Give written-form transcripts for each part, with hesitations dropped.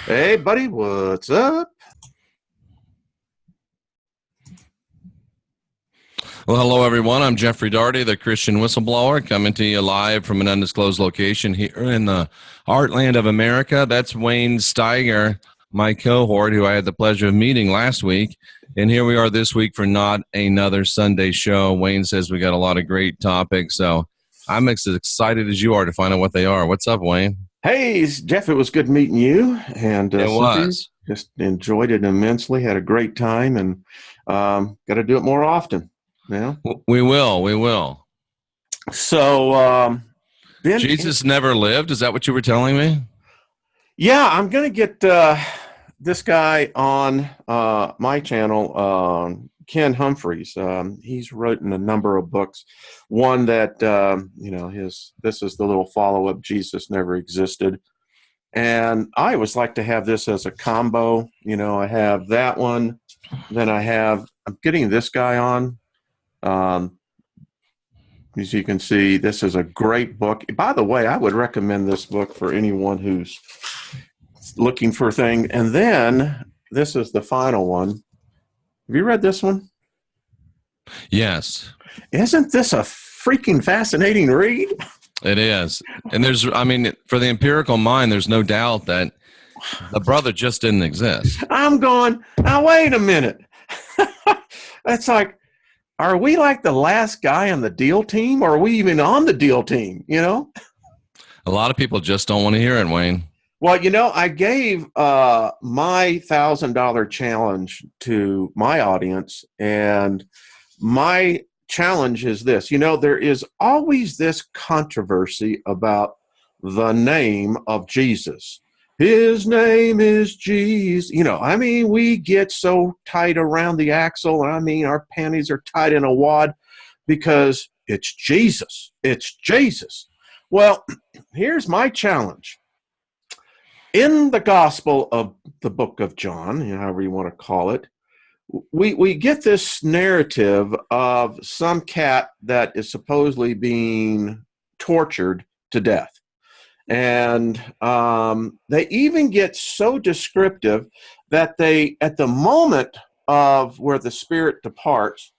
Hey, buddy, what's up? Well, hello, everyone. I'm Jeffrey Daugherty, the Christian whistleblower, coming to you live from an undisclosed location here in the heartland of America. That's Wayne Steiger, my cohort, who I had the pleasure of meeting last week. And here we are this week for Not Another Sunday Show. Wayne says we got a lot of great topics, so I'm as excited as you are to find out what they are. What's up, Wayne? Hey, Jeff, it was good meeting you and It Cynthia. was. Just enjoyed it immensely, had a great time, and got to do it more often. Yeah. We will. We will. So, Jesus never lived. Is that what you were telling me? yeah, I'm going to get this guy on my channel, Ken Humphreys. He's written a number of books. One that, this is the little follow-up, Jesus Never Existed. And I always like to have this as a combo. I have that one. Then I'm getting this guy on. As you can see, this is a great book. By the way, I would recommend this book for anyone who's looking for things. And then this is the final one. Have you read this one? Yes. Isn't this a freaking fascinating read? It is. And for the empirical mind, there's no doubt that the brother just didn't exist. I'm going, now wait a minute. It's like, are we like the last guy on the deal team, or are we even on the deal team, A lot of people just don't want to hear it, Wayne. Well, I gave my $1,000 challenge to my audience, and my challenge is this. There is always this controversy about the name of Jesus. His name is Jesus. We get so tight around the axle. Our panties are tied in a wad because it's Jesus. It's Jesus. Well, here's my challenge. In the Gospel of the book of John, however you want to call it, we get this narrative of some cat that is supposedly being tortured to death. And they even get so descriptive that at the moment of where the spirit departs,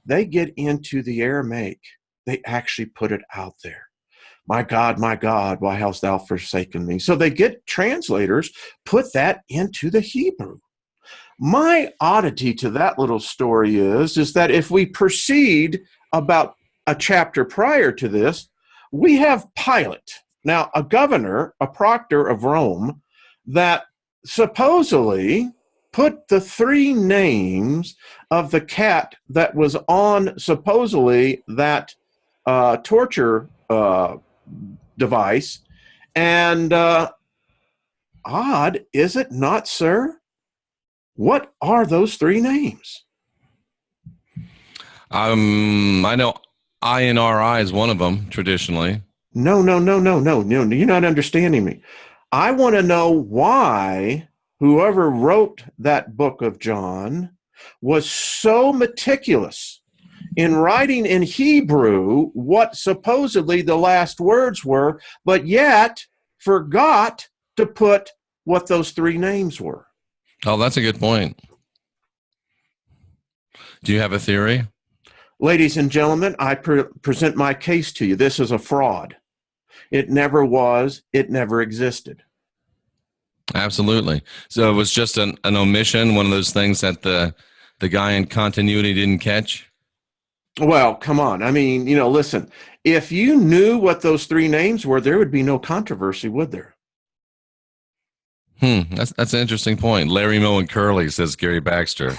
they get into the Aramaic. They actually put it out there. My God, why hast thou forsaken me? So they get translators, put that into the Hebrew. My oddity to that little story is that if we proceed about a chapter prior to this, we have Pilate. Now, a governor, a proctor of Rome, that supposedly put the three names of the cat that was on supposedly that torture device. And odd, is it not, sir? What are those three names? I know INRI is one of them traditionally. No. You're not understanding me. I want to know why whoever wrote that book of John was so meticulous in writing in Hebrew what supposedly the last words were, but yet forgot to put what those three names were. Oh, that's a good point. Do you have a theory? Ladies and gentlemen, I present my case to you. This is a fraud. It never was. It never existed. Absolutely. So it was just an omission, one of those things that the guy in continuity didn't catch? Well, come on. Listen, if you knew what those three names were, there would be no controversy, would there? That's an interesting point. Larry Moe and Curly, says Gary Baxter.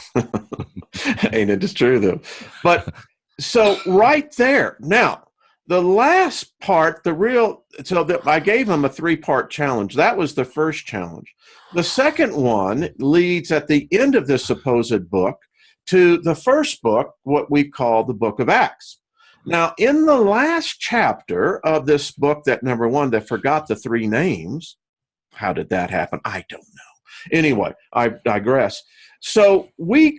Ain't it just true, though? But so right there. Now, the last part, I gave him a 3-part challenge. That was the first challenge. The second one leads at the end of this supposed book to the first book, what we call the book of Acts. Now, in the last chapter of this book, that number one, that forgot the three names, how did that happen? I don't know. Anyway, I digress. So we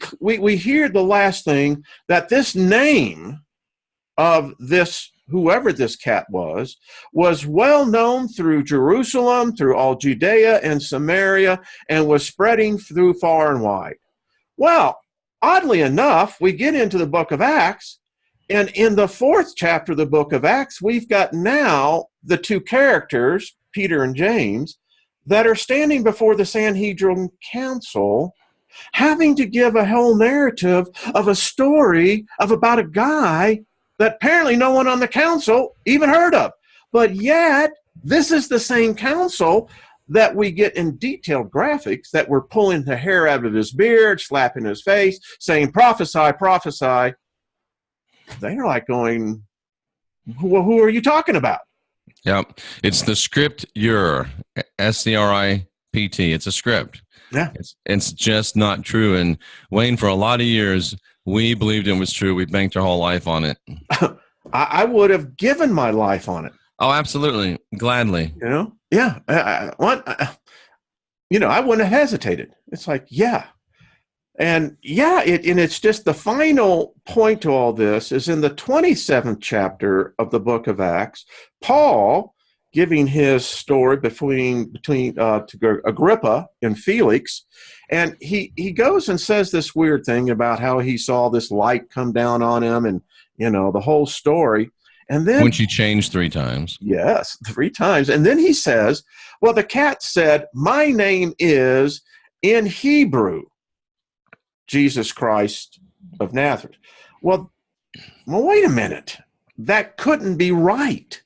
hear the last thing, that this name of this whoever this cat was well known through Jerusalem, through all Judea and Samaria, and was spreading through far and wide. Well, oddly enough, we get into the book of Acts, and in the 4th chapter of the book of Acts, we've got now the two characters, Peter and James, that are standing before the Sanhedrin council, having to give a whole narrative of a story of about a guy that apparently no one on the council even heard of. But yet, this is the same council that we get in detailed graphics that were pulling the hair out of his beard, slapping his face, saying, prophesy, prophesy. They're like going, who are you talking about? Yep. It's the script SCRIPT. It's a script. Yeah. It's just not true. And Wayne, for a lot of years, we believed it was true. We banked our whole life on it. I would have given my life on it. Oh, absolutely. Gladly. Yeah. I wouldn't have hesitated. It's like, yeah. And yeah, it's just the final point to all this is in the 27th chapter of the book of Acts, Paul giving his story between to Agrippa and Felix, and he goes and says this weird thing about how he saw this light come down on him, and the whole story. And then when she changed 3 times. Yes, 3 times. And then he says, well, the cat said, my name is in Hebrew Jesus Christ of Nazareth. Well, wait a minute. That couldn't be right.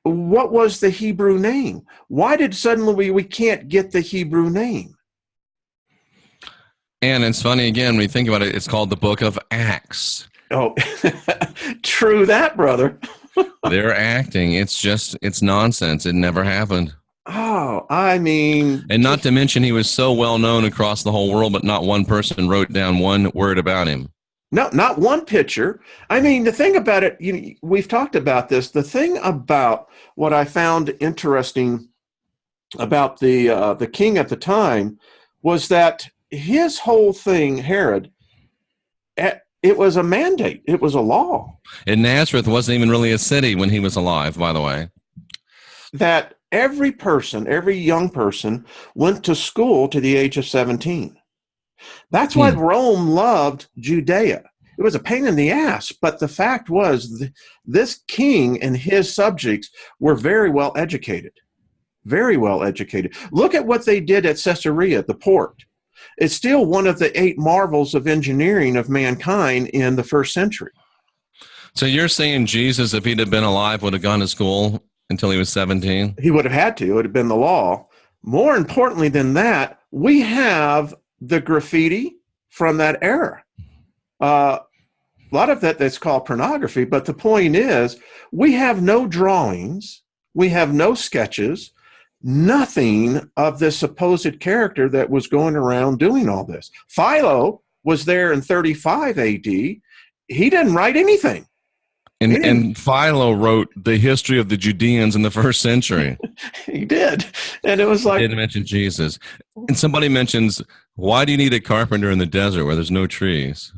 What was the Hebrew name? Why did suddenly we can't get the Hebrew name? And it's funny, again, when you think about it, it's called the book of Acts. Oh, true that, brother. They're acting. It's nonsense. It never happened. Oh, I mean... And not to mention, he was so well known across the whole world, but not one person wrote down one word about him. No, not one picture. I mean, the thing about it, we've talked about this. The thing about what I found interesting about the king at the time was that his whole thing, Herod, it was a mandate. It was a law. And Nazareth wasn't even really a city when he was alive, by the way. That every young person went to school to the age of 17. That's why Rome loved Judea. It was a pain in the ass, but the fact was this king and his subjects were very well educated. Very well educated. Look at what they did at Caesarea, the port. It's still one of the 8 marvels of engineering of mankind in the 1st century. So you're saying Jesus, if he'd have been alive, would have gone to school until he was 17? He would have had to. It would have been the law. More importantly than that, we have the graffiti from that era. A lot of that's called pornography, but the point is we have no drawings, we have no sketches, nothing of this supposed character that was going around doing all this. Philo was there in 35 AD. He didn't write anything. And Philo wrote the history of the Judeans in the 1st century. He did. And it was like... He didn't mention Jesus. And somebody mentions, why do you need a carpenter in the desert where there's no trees?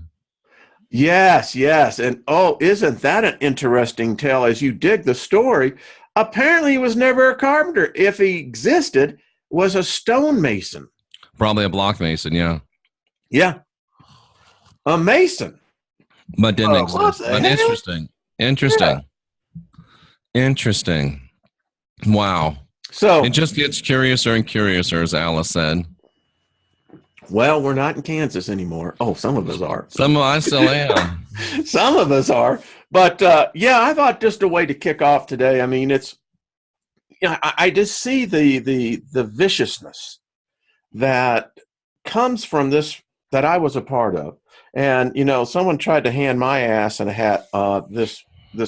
Yes. And isn't that an interesting tale as you dig the story? Apparently he was never a carpenter. If he existed, was a stonemason. Probably a block mason, yeah. Yeah. A mason. But didn't exist. But Interesting. Wow. So it just gets curiouser and curiouser, as Alice said. Well, we're not in Kansas anymore. Oh, some of us are. I still am. Some of us are. But I thought just a way to kick off today. I mean, I just see the viciousness that comes from this that I was a part of. And, someone tried to hand my ass in a hat this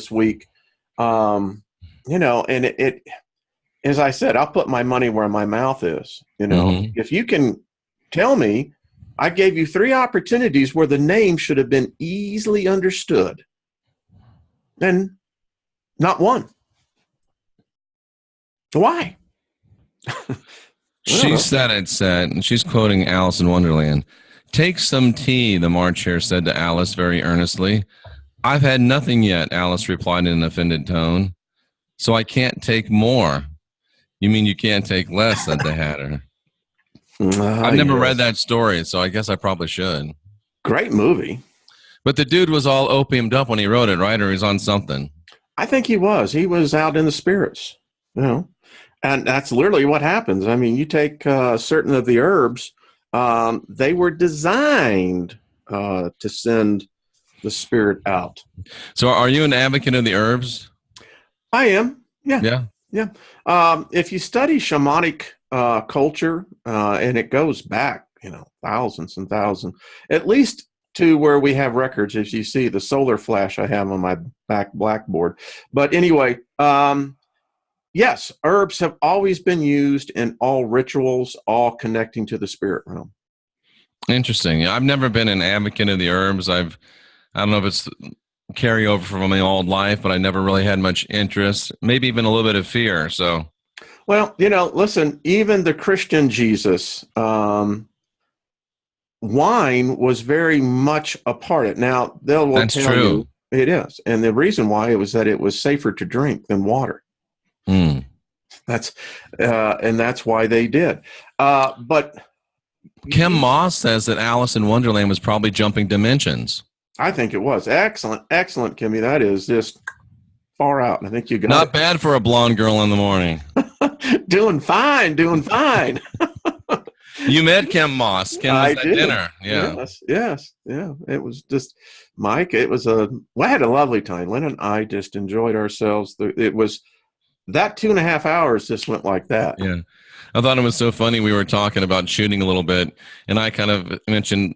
week. And it as I said, I'll put my money where my mouth is. If you can tell me, I gave you 3 opportunities where the name should have been easily understood, and not one. Why? She said, and she's quoting Alice in Wonderland. Take some tea, the March Hare said to Alice very earnestly. I've had nothing yet, Alice replied in an offended tone. So I can't take more. You mean you can't take less, said the Hatter. I've never read that story, so I guess I probably should. Great movie. But the dude was all opiumed up when he wrote it, right? Or he's on something. I think he was. He was out in the spirits, and that's literally what happens. I mean, you take certain of the herbs, they were designed to send the spirit out. So are you an advocate of the herbs? I am. Yeah. Yeah. If you study shamanic culture, and it goes back, thousands and thousands, at least to where we have records, as you see the solar flash I have on my back blackboard. But anyway, yes, herbs have always been used in all rituals, all connecting to the spirit realm. Interesting. Yeah, I've never been an advocate of the herbs. I don't know if it's carryover from my old life, but I never really had much interest, maybe even a little bit of fear. So, well, listen, even the Christian Jesus, wine was very much a part of it. Now, That's tell true. you it is. And the reason why it was that it was safer to drink than water. Mm. And that's why they did. But Kim Moss says that Alice in Wonderland was probably jumping dimensions. I think it was. Excellent, Kimmy. That is just far out. I think you got Not bad for a blonde girl in the morning. Doing fine. You met Kim Moss. Kim was at dinner. Yeah. Yes. Yeah. It was just, Mike, I had a lovely time. Lynn and I just enjoyed ourselves. It was, that 2.5 hours just went like that. Yeah. I thought it was so funny. We were talking about shooting a little bit, and I kind of mentioned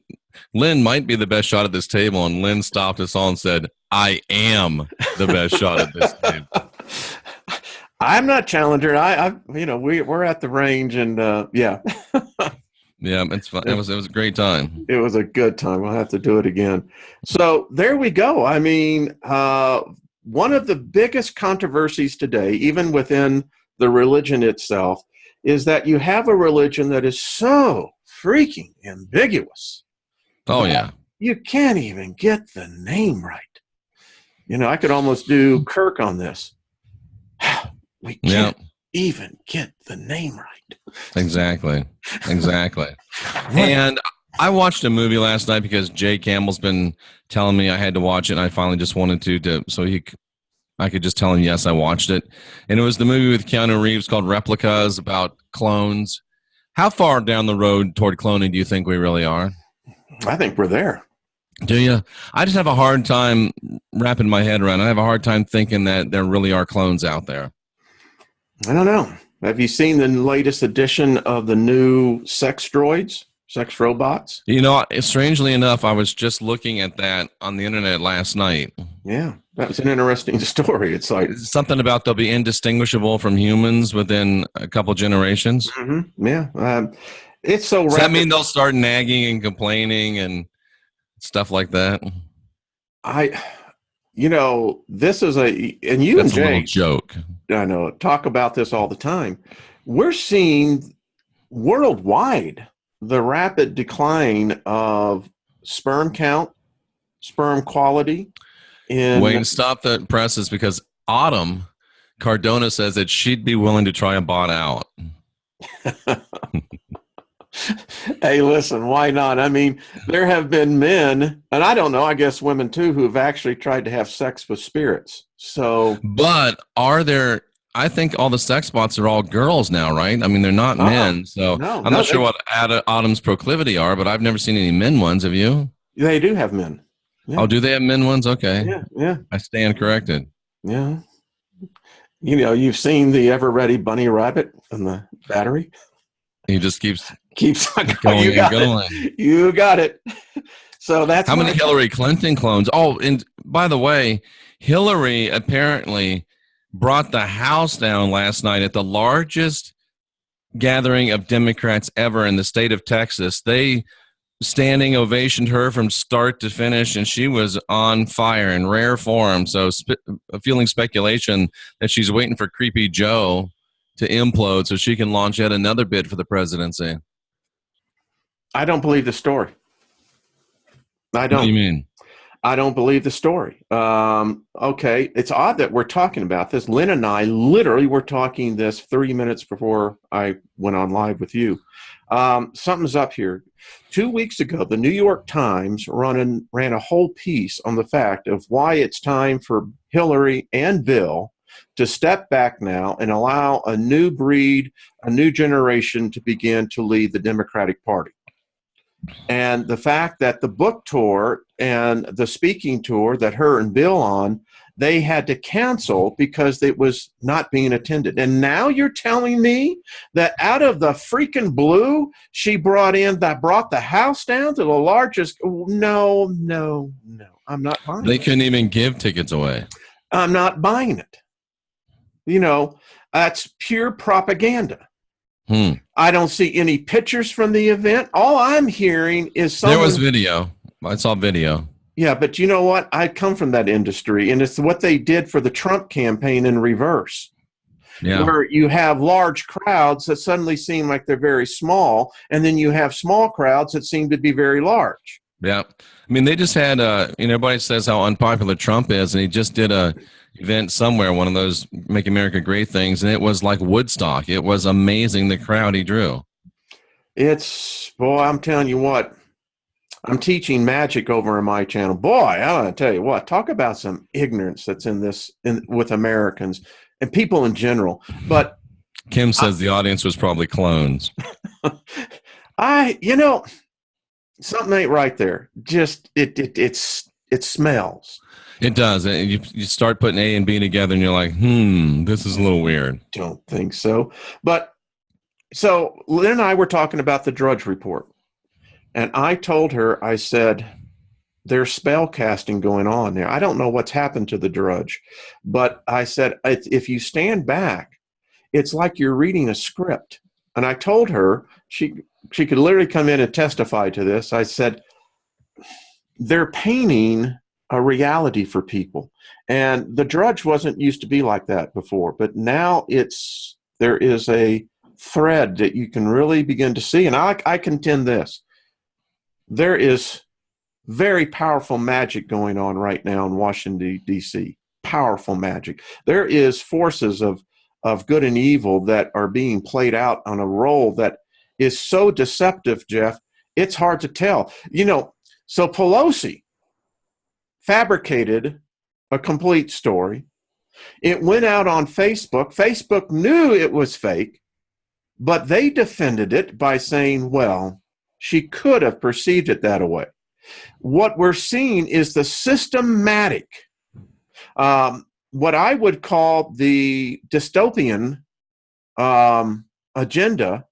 Lynn might be the best shot at this table, and Lynn stopped us all and said, I am the best shot at this table. I'm not challenger. We're at the range, and yeah. Yeah, it's fun. It was a great time. It was a good time. We'll have to do it again. So there we go. I mean, one of the biggest controversies today, even within the religion itself, is that you have a religion that is so freaking ambiguous. Oh, yeah. You can't even get the name right. I could almost do Kirk on this. We can't even get the name right. Exactly. And I watched a movie last night because Jay Campbell's been telling me I had to watch it, and I finally just wanted to so I could just tell him, yes, I watched it. And it was the movie with Keanu Reeves called Replicas, about clones. How far down the road toward cloning do you think we really are? I think we're there. Do you? I just have a hard time wrapping my head around it. I have a hard time thinking that there really are clones out there. I don't know. Have you seen the latest edition of the new sex droids, sex robots? Strangely enough, I was just looking at that on the internet last night. Yeah, that was an interesting story. It's like something about they'll be indistinguishable from humans within a couple generations. Mm-hmm. Yeah, it's so. Does that mean they'll start nagging and complaining and stuff like that? This is and you That's and Jay, a little joke. I know, talk about this all the time. We're seeing worldwide the rapid decline of sperm count, sperm quality. Wayne, stop the presses, because Autumn Cardona says that she'd be willing to try a bot out. Hey, listen, why not? I mean, there have been men, and I don't know, I guess women too, who have actually tried to have sex with spirits. But I think all the sex bots are all girls now, right? I mean, they're not men. So I'm not sure what Autumn's proclivity are, but I've never seen any men ones. Have you? They do have men. Yeah. Oh, do they have men ones? Okay. Yeah. I stand corrected. Yeah. You've seen the ever ready bunny rabbit on the battery. He just keeps going and going. You got it. So that's how many Hillary Clinton clones. Oh, and by the way, Hillary apparently brought the House down last night at the largest gathering of Democrats ever in the state of Texas. They standing ovationed her from start to finish, and she was on fire in rare form. So feeling speculation that she's waiting for Creepy Joe to implode so she can launch yet another bid for the presidency. I don't believe the story. I don't. What do you mean? I don't believe the story. Okay, it's odd that we're talking about this. Lynn and I literally were talking this 30 minutes before I went on live with you. Something's up here. 2 weeks ago, the New York Times ran a whole piece on the fact of why it's time for Hillary and Bill to step back now and allow a new breed, a new generation to begin to lead the Democratic Party. And the fact that the book tour and the speaking tour that her and Bill on, they had to cancel because it was not being attended. And now you're telling me that out of the freaking blue, she brought the house down to the largest. No. I'm not buying it. They couldn't even give tickets away. I'm not buying it. That's pure propaganda. I don't see any pictures from the event. All I'm hearing is there was video. I saw video. Yeah, but you know what? I come from that industry, and it's what they did for the Trump campaign in reverse. Yeah. Where you have large crowds that suddenly seem like they're very small, and then you have small crowds that seem to be very large. Yeah. I mean, they just had, everybody says how unpopular Trump is, and he just did a event somewhere, one of those Make America Great things, and it was like Woodstock. It was amazing, the crowd he drew. Boy, I'm telling you what, I'm teaching magic over on my channel. Boy, I want to tell you what, talk about some ignorance that's with Americans and people in general. But Kim says the audience was probably clones. Something ain't right there. Just it smells. It does. You start putting A and B together, and you're like, this is a little weird. Don't think so. But so Lynn and I were talking about the Drudge Report, and I told her, I said, there's spell casting going on there. I don't know what's happened to the Drudge, but I said, if you stand back, it's like you're reading a script. And I told her, she could literally come in and testify to this. I said, they're painting a reality for people. And the Drudge wasn't used to be like that before, but now there is a thread that you can really begin to see. And I contend this. There is very powerful magic going on right now in Washington, D.C. Powerful magic. There is forces of good and evil that are being played out on a role that is so deceptive, Jeff, it's hard to tell. So Pelosi fabricated a complete story. It went out on Facebook. Facebook knew it was fake, but they defended it by saying, well, she could have perceived it that way. What we're seeing is the systematic, what I would call the dystopian agenda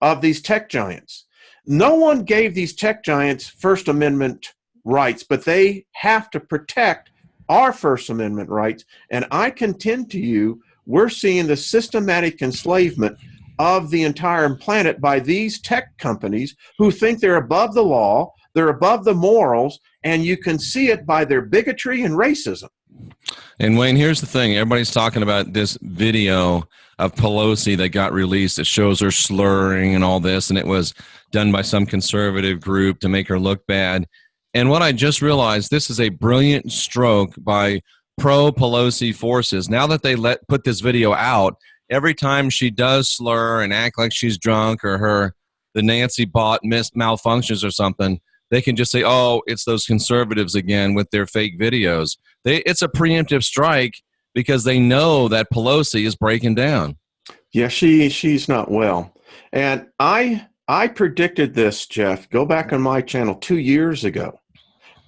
of these tech giants. No one gave these tech giants First Amendment rights, but they have to protect our First Amendment rights. And I contend to you, we're seeing the systematic enslavement of the entire planet by these tech companies who think they're above the law, they're above the morals, and you can see it by their bigotry and racism. And Wayne, here's the thing. Everybody's talking about this video of Pelosi that got released that shows her slurring and all this, and it was done by some conservative group to make her look bad. And what I just realized, this is a brilliant stroke by pro-Pelosi forces. Now that they put this video out, every time she does slur and act like she's drunk or the Nancy bot malfunctions or something, they can just say, oh, it's those conservatives again with their fake videos. It's a preemptive strike because they know that Pelosi is breaking down. Yeah, she's not well. And I predicted this, Jeff. Go back on my channel 2 years ago.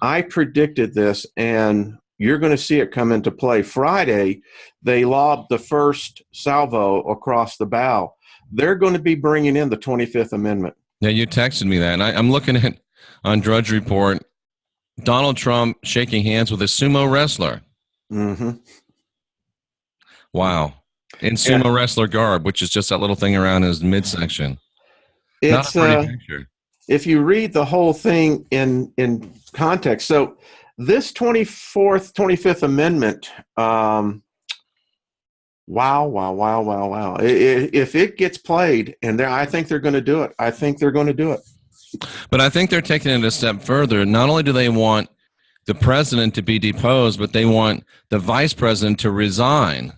I predicted this, and you're going to see it come into play. Friday, they lobbed the first salvo across the bow. They're going to be bringing in the 25th Amendment. Yeah, you texted me that, and I'm looking at on Drudge Report, Donald Trump shaking hands with a sumo wrestler. Mm-hmm. Wow. In sumo wrestler garb, which is just that little thing around his midsection. It's not a pretty picture. If you read the whole thing in context, so this 25th Amendment, wow. If it gets played, and I think they're going to do it. But I think they're taking it a step further. Not only do they want the president to be deposed, but they want the vice president to resign.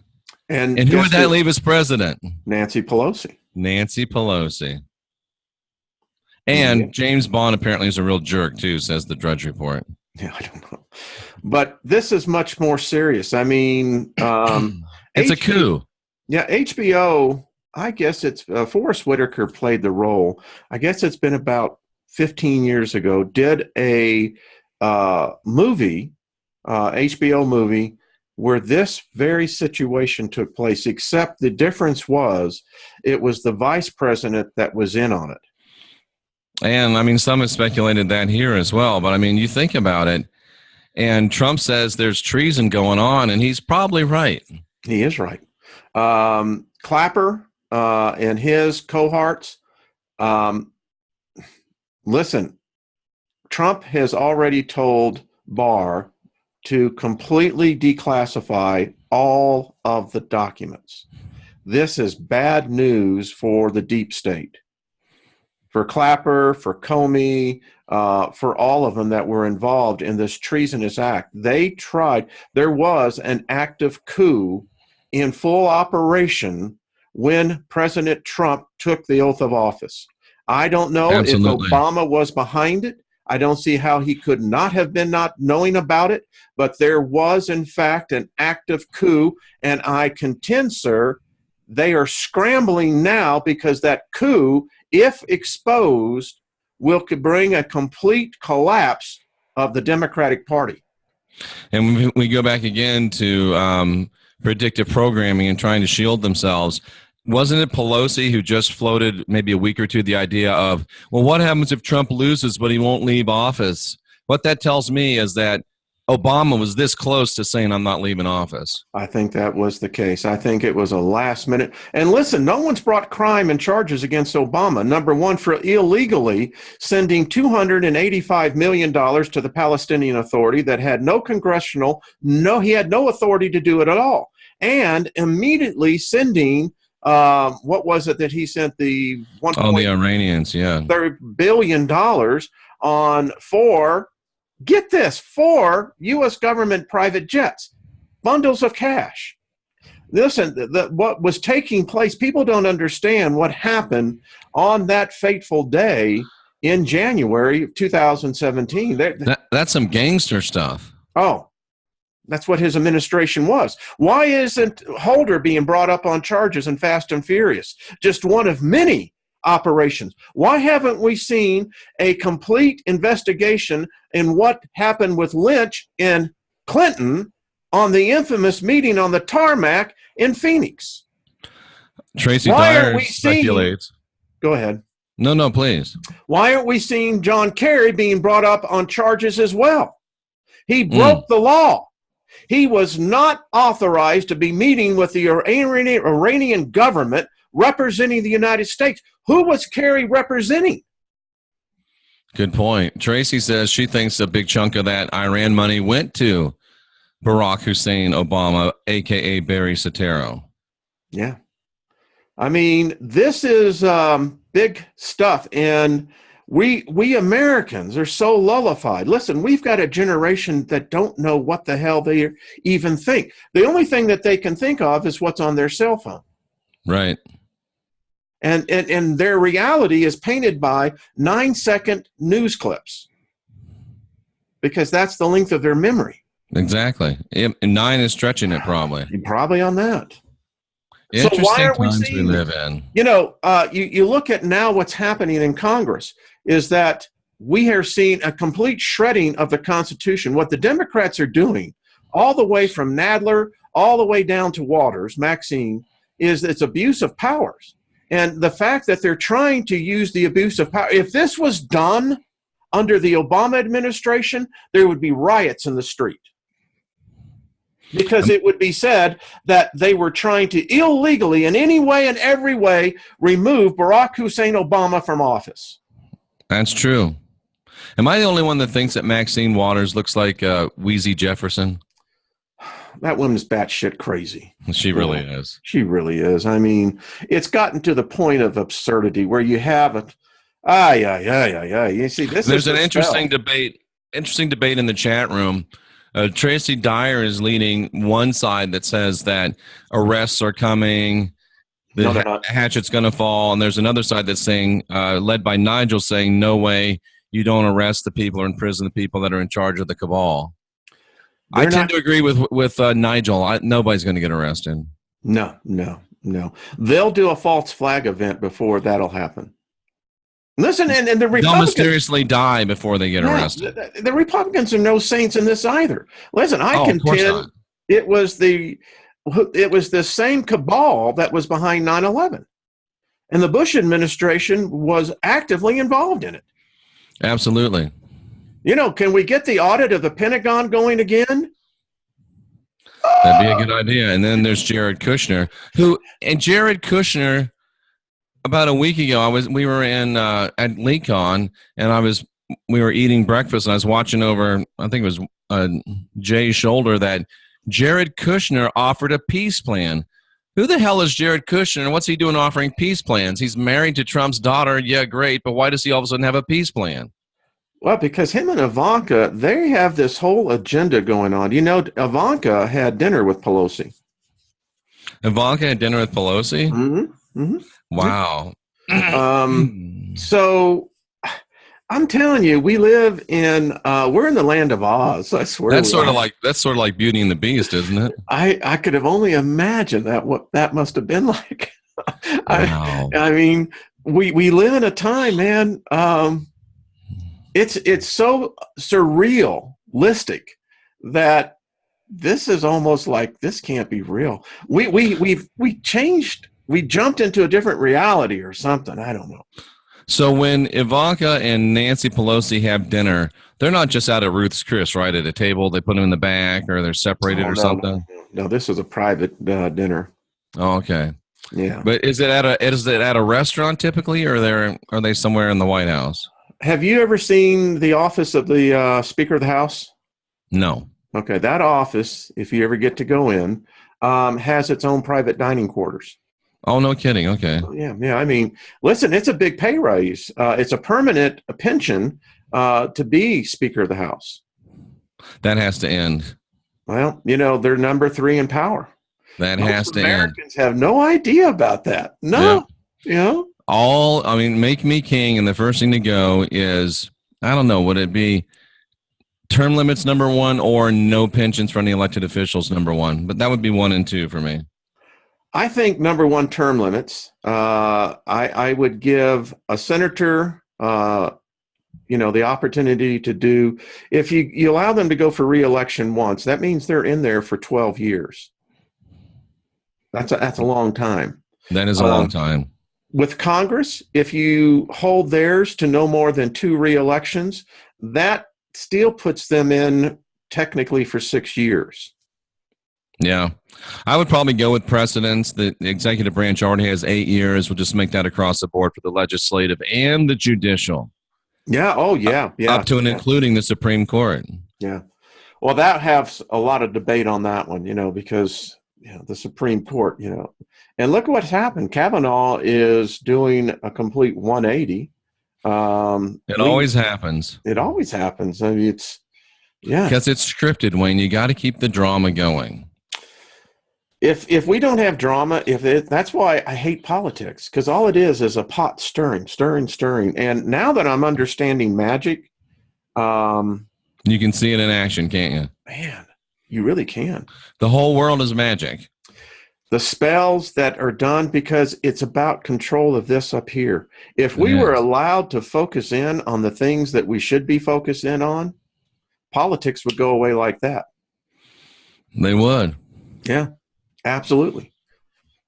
And who would that leave as president? Nancy Pelosi. Nancy Pelosi. And James Bond apparently is a real jerk, too, says the Drudge Report. Yeah, I don't know. But this is much more serious. I mean, it's a coup. Yeah, HBO, I guess it's Forrest Whitaker played the role. I guess it's been about 15 years ago, did a movie, HBO movie, where this very situation took place, except the difference was it was the vice president that was in on it. And, I mean, some have speculated that here as well. But, I mean, you think about it, and Trump says there's treason going on, and he's probably right. He is right. Clapper and his cohorts, listen, Trump has already told Barr to completely declassify all of the documents. This is bad news for the deep state. For Clapper, for Comey, for all of them that were involved in this treasonous act. They tried. There was an active coup in full operation when President Trump took the oath of office. I don't know if Obama was behind it. I don't see how he could not have been not knowing about it, but there was, in fact, an active coup, and I contend, sir, they are scrambling now because that coup, if exposed, will bring a complete collapse of the Democratic Party. And we go back again to predictive programming and trying to shield themselves. Wasn't it Pelosi who just floated maybe a week or two the idea of, well, what happens if Trump loses but he won't leave office? What that tells me is that Obama was this close to saying, I'm not leaving office. I think that was the case. I think it was a last minute. And listen, no one's brought crime and charges against Obama. Number one, for illegally sending $285 million to the Palestinian Authority that had no congressional, he had no authority to do it at all. And immediately sending, what was it that he sent the the Iranians, $30 billion on for, get this, 4 U.S. government private jets, bundles of cash. Listen, what was taking place, people don't understand what happened on that fateful day in January of 2017. That's some gangster stuff. Oh, that's what his administration was. Why isn't Holder being brought up on charges in Fast and Furious? Just one of many operations. Why haven't we seen a complete investigation in what happened with Lynch and Clinton on the infamous meeting on the tarmac in Phoenix? Tracy Dyer speculates. Go ahead. No, please. Why aren't we seeing John Kerry being brought up on charges as well? He broke the law. He was not authorized to be meeting with the Iranian government representing the United States. Who was Kerry representing? Good point. Tracy says she thinks a big chunk of that Iran money went to Barack Hussein Obama, a.k.a. Barry Soetoro. Yeah. I mean, this is big stuff, and we Americans are so lullified. Listen, we've got a generation that don't know what the hell they even think. The only thing that they can think of is what's on their cell phone. Right. And their reality is painted by 9-second news clips because that's the length of their memory. Exactly. 9 is stretching it probably. Probably on that. Interesting so why are times we live in. You know, you look at now what's happening in Congress is that we are seeing a complete shredding of the Constitution. What the Democrats are doing, all the way from Nadler, all the way down to Waters, Maxine, is it's abuse of powers. And the fact that they're trying to use the abuse of power, if this was done under the Obama administration, there would be riots in the street. Because it would be said that they were trying to illegally, in any way and every way, remove Barack Hussein Obama from office. That's true. Am I the only one that thinks that Maxine Waters looks like Wheezy Jefferson? That woman's batshit crazy. She really is. She really is. I mean, it's gotten to the point of absurdity where you have a, You see, this There's an interesting debate interesting debate in the chat room. Tracy Dyer is leading one side that says that arrests are coming, No, they're not. hatchet's going to fall, and there's another side that's saying, led by Nigel, saying, no way, you don't arrest the people or imprison the people that are in charge of the cabal. I tend to agree with Nigel. Nobody's going to get arrested. No. They'll do a false flag event before that'll happen. Listen, and the Republicans... They'll mysteriously die before they get arrested. The Republicans are no saints in this either. Listen, I contend it was the same cabal that was behind 9/11. And the Bush administration was actively involved in it. Absolutely. Can we get the audit of the Pentagon going again? That'd be a good idea. And then there's Jared Kushner, Jared Kushner, about a week ago, we were in at LeCon, and we were eating breakfast, and I was watching over, I think it was Jay's shoulder, that Jared Kushner offered a peace plan. Who the hell is Jared Kushner, and what's he doing offering peace plans? He's married to Trump's daughter. Yeah, great, but why does he all of a sudden have a peace plan? Well, because him and Ivanka, they have this whole agenda going on. Ivanka had dinner with Pelosi. Ivanka had dinner with Pelosi? Mm-hmm. Mm-hmm. Wow. So I'm telling you, we live in we're in the land of Oz. I swear. That's sort of like Beauty and the Beast, isn't it? I could have only imagined what that must have been like. Wow. I mean, we live in a time, man. It's so surrealistic that this is almost like this can't be real. We jumped into a different reality or something. I don't know. So when Ivanka and Nancy Pelosi have dinner, they're not just out at Ruth's Chris, right? At a table, they put them in the back, or they're separated or something. No, this is a private dinner. Oh, okay. Yeah. But is it at a restaurant typically, or are they somewhere in the White House? Have you ever seen the office of the Speaker of the House? No. Okay, that office, if you ever get to go in, has its own private dining quarters. Oh, no kidding. Okay. Yeah. I mean, listen, it's a big pay raise. It's a permanent pension to be Speaker of the House. That has to end. Well, they're number 3 in power. That has to end. Americans have no idea about that. No. Yep. Make me king, and the first thing to go is, I don't know, would it be term limits number 1 or no pensions for any elected officials number 1? But that would be 1 and 2 for me. I think number 1, term limits. I would give a senator, the opportunity to do, if you allow them to go for re-election once, that means they're in there for 12 years. That's a long time. That is a long time. With Congress, if you hold theirs to no more than 2 re-elections, that still puts them in technically for 6 years. Yeah. I would probably go with precedents. The executive branch already has 8 years. We'll just make that across the board for the legislative and the judicial. Yeah. Oh, yeah. Yeah. Up to and including the Supreme Court. Yeah. Well, that has a lot of debate on that one, because the Supreme Court, and look what's happened. Kavanaugh is doing a complete 180. It always happens. It always happens. I mean, because it's scripted, Wayne. You got to keep the drama going. If we don't have drama, that's why I hate politics, because all it is a pot stirring. And now that I'm understanding magic, you can see it in action, can't you? Man, you really can. The whole world is magic. The spells that are done, because it's about control of this up here. If we were allowed to focus in on the things that we should be focused in on, politics would go away like that. They would. Yeah, absolutely.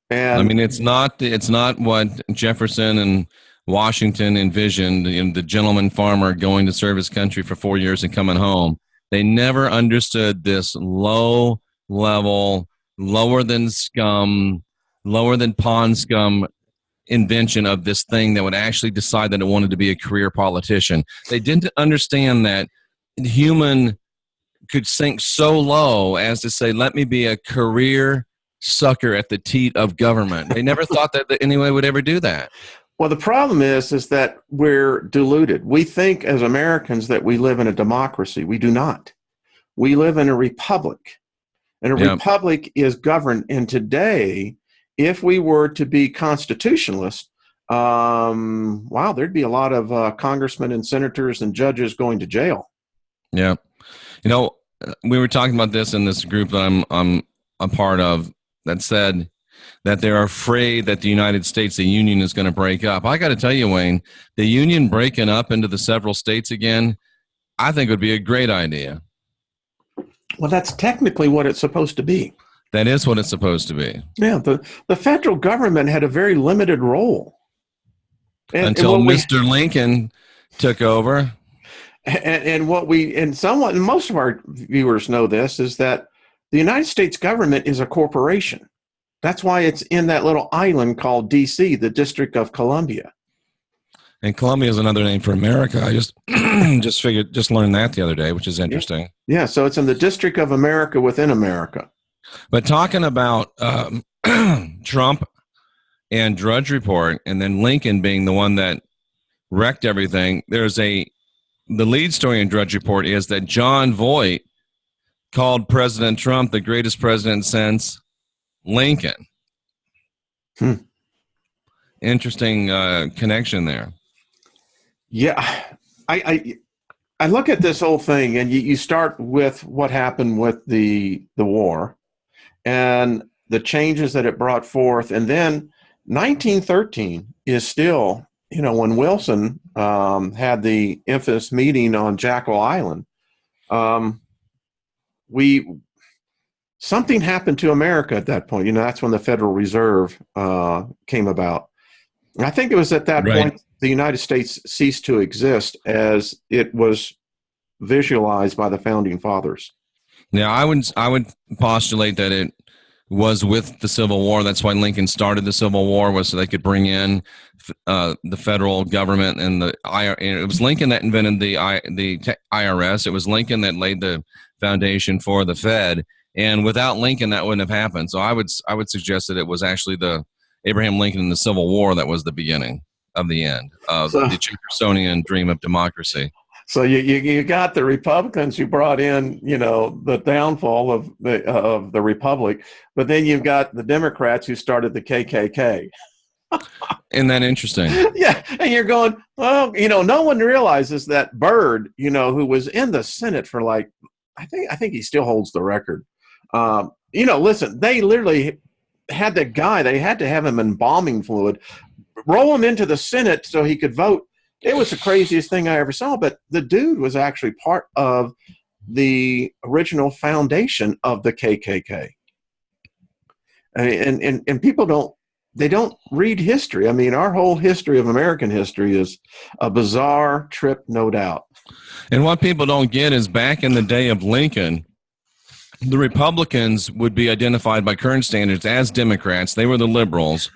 And it's not what Jefferson and Washington envisioned, the gentleman farmer going to serve his country for 4 years and coming home. They never understood this low level, lower than scum, lower than pond scum invention of this thing that would actually decide that it wanted to be a career politician. They didn't understand that human could sink so low as to say, let me be a career sucker at the teat of government. They never thought that anyone would ever do that. Well, the problem is that we're deluded. We think as Americans that we live in a democracy. We do not. We live in a republic, and a Yeah. republic is governed. And today, if we were to be constitutionalist, wow, there'd be a lot of congressmen and senators and judges going to jail. Yeah. You know, we were talking about this in this group that I'm a part of that said that they're afraid that the United States, the union, is going to break up. I got to tell you, Wayne, the union breaking up into the several states again, I think would be a great idea. Well, that's technically what it's supposed to be. That is what it's supposed to be. Yeah, the federal government had a very limited role. Until Mr. Lincoln took over. And most of our viewers know this, is that the United States government is a corporation. That's why it's in that little island called D.C., the District of Columbia. And Columbia is another name for America. I just learned that the other day, which is interesting. Yeah, so it's in the District of America within America. But talking about Trump and Drudge Report, and then Lincoln being the one that wrecked everything, the lead story in Drudge Report is that John Voight called President Trump the greatest president since Lincoln. Interesting connection there. Yeah, I look at this whole thing, and you start with what happened with the war and the changes that it brought forth, and then 1913 is still, when Wilson had the infamous meeting on Jekyll Island, something happened to America at that point. That's when the Federal Reserve came about. And I think it was at that point the United States ceased to exist as it was visualized by the Founding Fathers. Yeah, I would postulate that it was with the Civil War. That's why Lincoln started the Civil War, was so they could bring in the federal government and the IRS. It was Lincoln that invented the IRS. It was Lincoln that laid the foundation for the Fed. And without Lincoln, that wouldn't have happened. So I would suggest that it was actually the Abraham Lincoln and the Civil War that was the beginning of the end of the Jeffersonian dream of democracy. So you got the Republicans who brought in, the downfall of the Republic, but then you've got the Democrats who started the KKK. Isn't that interesting? Yeah, and you're going, well, no one realizes that Byrd, who was in the Senate for I think he still holds the record. Listen, they literally had that guy. They had to have him in embalming fluid, roll him into the Senate so he could vote. It was the craziest thing I ever saw, but the dude was actually part of the original foundation of the KKK. And people don't read history. I mean, our whole history of American history is a bizarre trip, no doubt. And what people don't get is back in the day of Lincoln, the Republicans would be identified by current standards as Democrats. They were the liberals.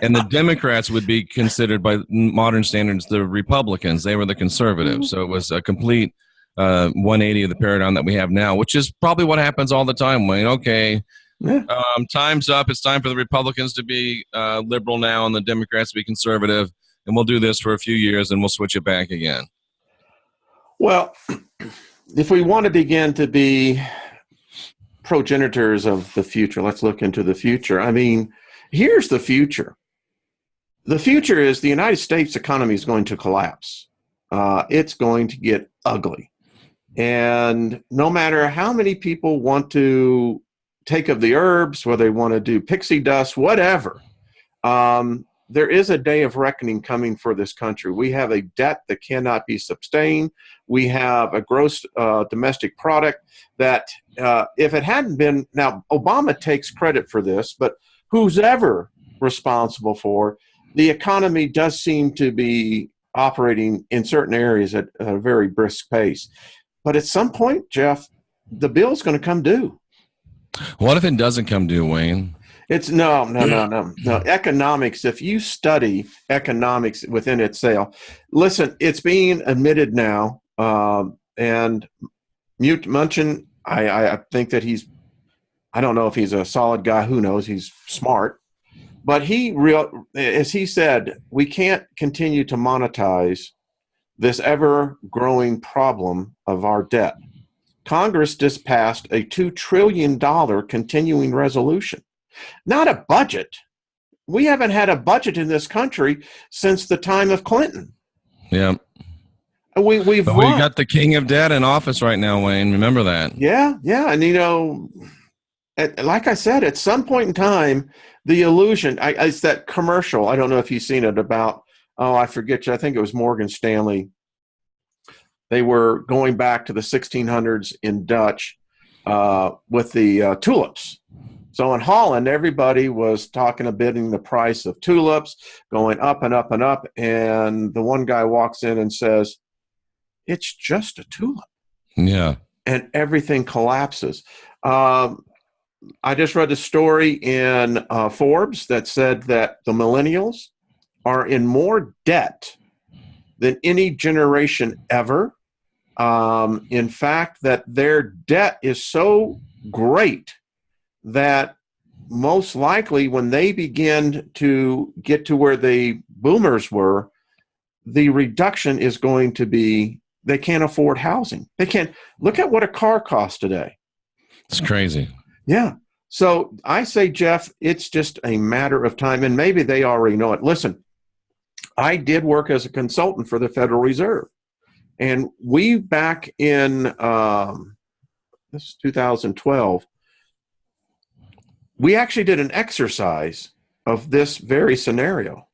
And the Democrats would be considered by modern standards the Republicans. They were the conservatives. So it was a complete 180 of the paradigm that we have now, which is probably what happens all the time, Wayne. Okay, time's up. It's time for the Republicans to be liberal now and the Democrats to be conservative. And we'll do this for a few years and we'll switch it back again. Well, if we want to begin to be progenitors of the future, let's look into the future. I mean, here's the future. The future is the United States economy is going to collapse. It's going to get ugly. And no matter how many people want to take of the herbs, whether they want to do pixie dust, whatever, there is a day of reckoning coming for this country. We have a debt that cannot be sustained. We have a gross domestic product that if it hadn't been, now Obama takes credit for this, but who's ever responsible for, the economy does seem to be operating in certain areas at a very brisk pace. But at some point, Jeff, the bill's going to come due. What if it doesn't come due, Wayne? It's no. Economics, if you study economics within itself, listen, it's being admitted now. And Munchin, I think that I don't know if he's a solid guy. Who knows? He's smart. But as he said, we can't continue to monetize this ever-growing problem of our debt. Congress just passed a $2 trillion continuing resolution, not a budget. We haven't had a budget in this country since the time of Clinton. Yeah. We've But we got the king of debt in office right now, Wayne. Remember that? Yeah. And, like I said, at some point in time, the illusion, it's that commercial. I don't know if you've seen it about, I forget you. I think it was Morgan Stanley. They were going back to the 1600s in Dutch with the tulips. So in Holland, everybody was bidding the price of tulips, going up and up and up. And the one guy walks in and says, "It's just a tulip." Yeah. And everything collapses. I just read a story in Forbes that said that the millennials are in more debt than any generation ever. In fact, that their debt is so great that most likely when they begin to get to where the boomers were, the reduction is going to be they can't afford housing. They can't. Look at what a car costs today. It's crazy. Yeah. So I say, Jeff, it's just a matter of time, and maybe they already know it. Listen, I did work as a consultant for the Federal Reserve, and we back in this is 2012, we actually did an exercise of this very scenario.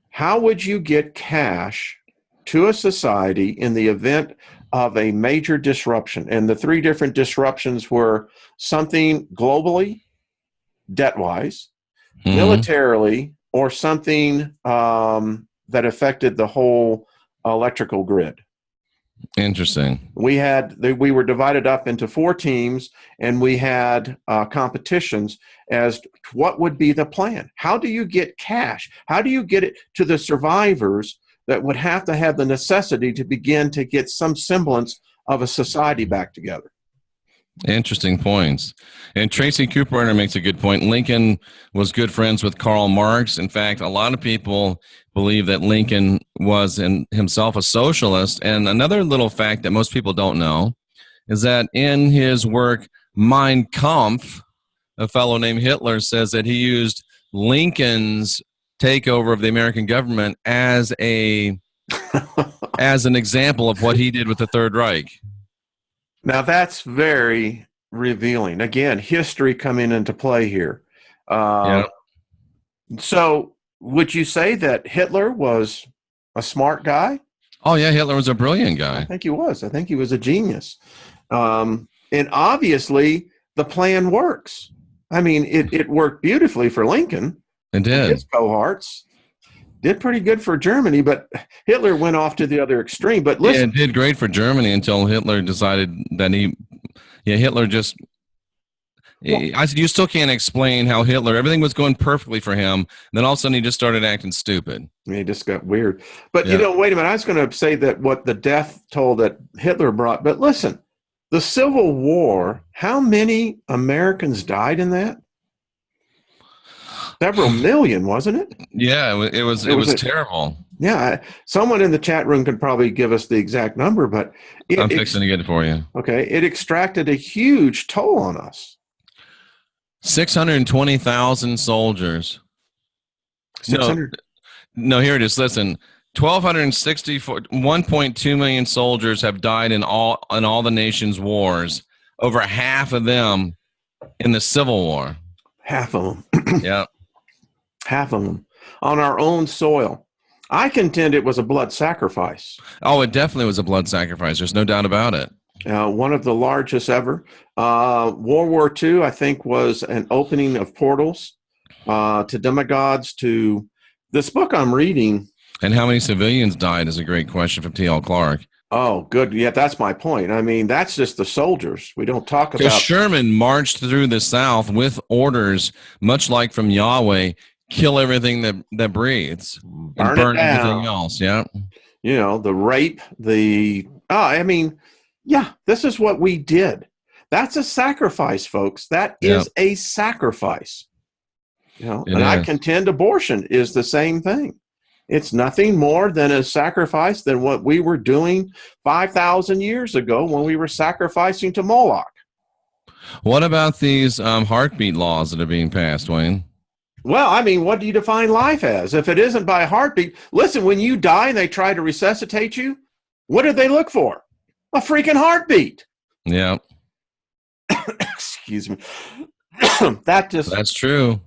How would you get cash to a society in the event of a major disruption? And the three different disruptions were something globally, debt-wise, militarily, or something that affected the whole electrical grid. Interesting. We were divided up into 4 teams, and we had competitions as to what would be the plan. How do you get cash? How do you get it to the survivors that would have to have the necessity to begin to get some semblance of a society back together? Interesting points. And Tracy Cooper makes a good point. Lincoln was good friends with Karl Marx. In fact, a lot of people believe that Lincoln was himself a socialist. And another little fact that most people don't know is that in his work, Mein Kampf, a fellow named Hitler says that he used Lincoln's takeover of the American government as an example of what he did with the Third Reich. Now, that's very revealing. Again, history coming into play here. So would you say that Hitler was a smart guy? Oh, yeah, Hitler was a brilliant guy. I think he was. I think he was a genius. And obviously, the plan works. I mean, it worked beautifully for Lincoln. It did. His cohorts did pretty good for Germany, but Hitler went off to the other extreme. But listen, it did great for Germany until Hitler decided that Hitler just. You still can't explain how Hitler, everything was going perfectly for him. Then all of a sudden he just started acting stupid. He just got weird. But, wait a minute. I was going to say that what the death toll that Hitler brought. But listen, the Civil War, how many Americans died in that? Several million, wasn't it? Yeah, it was terrible. Yeah, someone in the chat room could probably give us the exact number, but I'm fixing to get it for you. Okay, it extracted a huge toll on us. 620,000 soldiers. 600. No, here it is. Listen, 1.2 million soldiers have died in all the nation's wars. Over half of them in the Civil War. Half of them. Yeah. Half of them on our own soil. I contend it was a blood sacrifice. Oh, it definitely was a blood sacrifice. There's no doubt about it. One of the largest ever. World War II, I think, was an opening of portals to demigods, to this book I'm reading. And how many civilians died is a great question from T.L. Clark. Oh, good. Yeah, that's my point. I mean, that's just the soldiers. We don't talk about... Because Sherman marched through the South with orders, much like from Yahweh, kill everything that breathes. Burn and burn everything else, yeah. The rape, this is what we did. That's a sacrifice, folks. That is a sacrifice. It And I is. contend abortion is the same thing. It's nothing more than a sacrifice than what we were doing 5,000 years ago when we were sacrificing to Moloch. What about these heartbeat laws that are being passed, Wayne? Well, I mean, what do you define life as? If it isn't by heartbeat, listen, when you die and they try to resuscitate you, what do they look for? A freaking heartbeat. Yeah. Excuse me. That's true.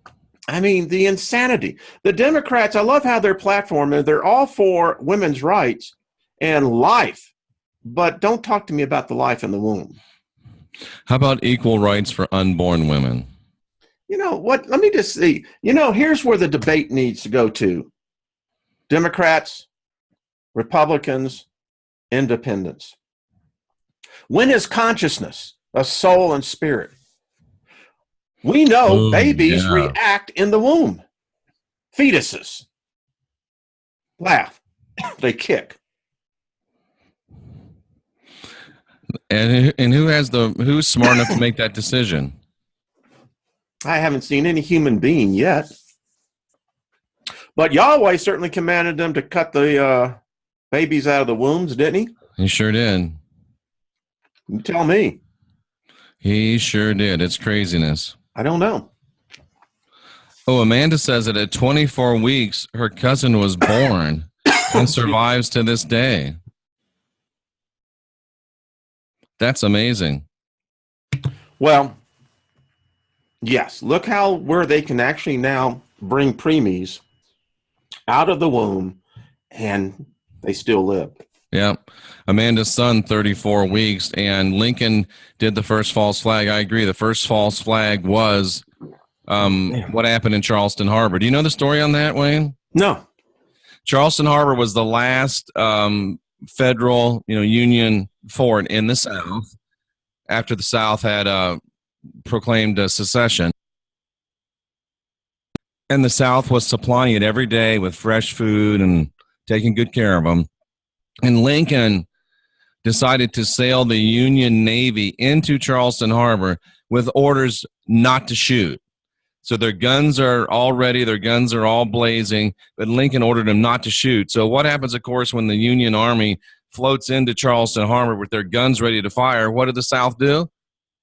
I mean, the insanity. The Democrats, I love how their platform is. They're all for women's rights and life, but don't talk to me about the life in the womb. How about equal rights for unborn women? You know what? Let me just see. Here's where the debate needs to go to. Democrats, Republicans, independents. When is consciousness a soul and spirit? We know babies react in the womb. Fetuses laugh. They kick. And who's smart enough to make that decision? I haven't seen any human being yet. But Yahweh certainly commanded them to cut the babies out of the wombs, didn't he? He sure did. You tell me. He sure did. It's craziness. I don't know. Oh, Amanda says that at 24 weeks, her cousin was born and survives to this day. That's amazing. Well, yes. Look where they can actually now bring preemies out of the womb, and they still live. Yeah. Amanda's son, 34 weeks, and Lincoln did the first false flag. I agree. The first false flag was what happened in Charleston Harbor. Do you know the story on that, Wayne? No. Charleston Harbor was the last federal, Union fort in the South after the South had proclaimed secession. And the South was supplying it every day with fresh food and taking good care of them. And Lincoln decided to sail the Union Navy into Charleston Harbor with orders not to shoot. So their guns are all ready, their guns are all blazing, but Lincoln ordered them not to shoot. So what happens, of course, when the Union Army floats into Charleston Harbor with their guns ready to fire? What did the South do?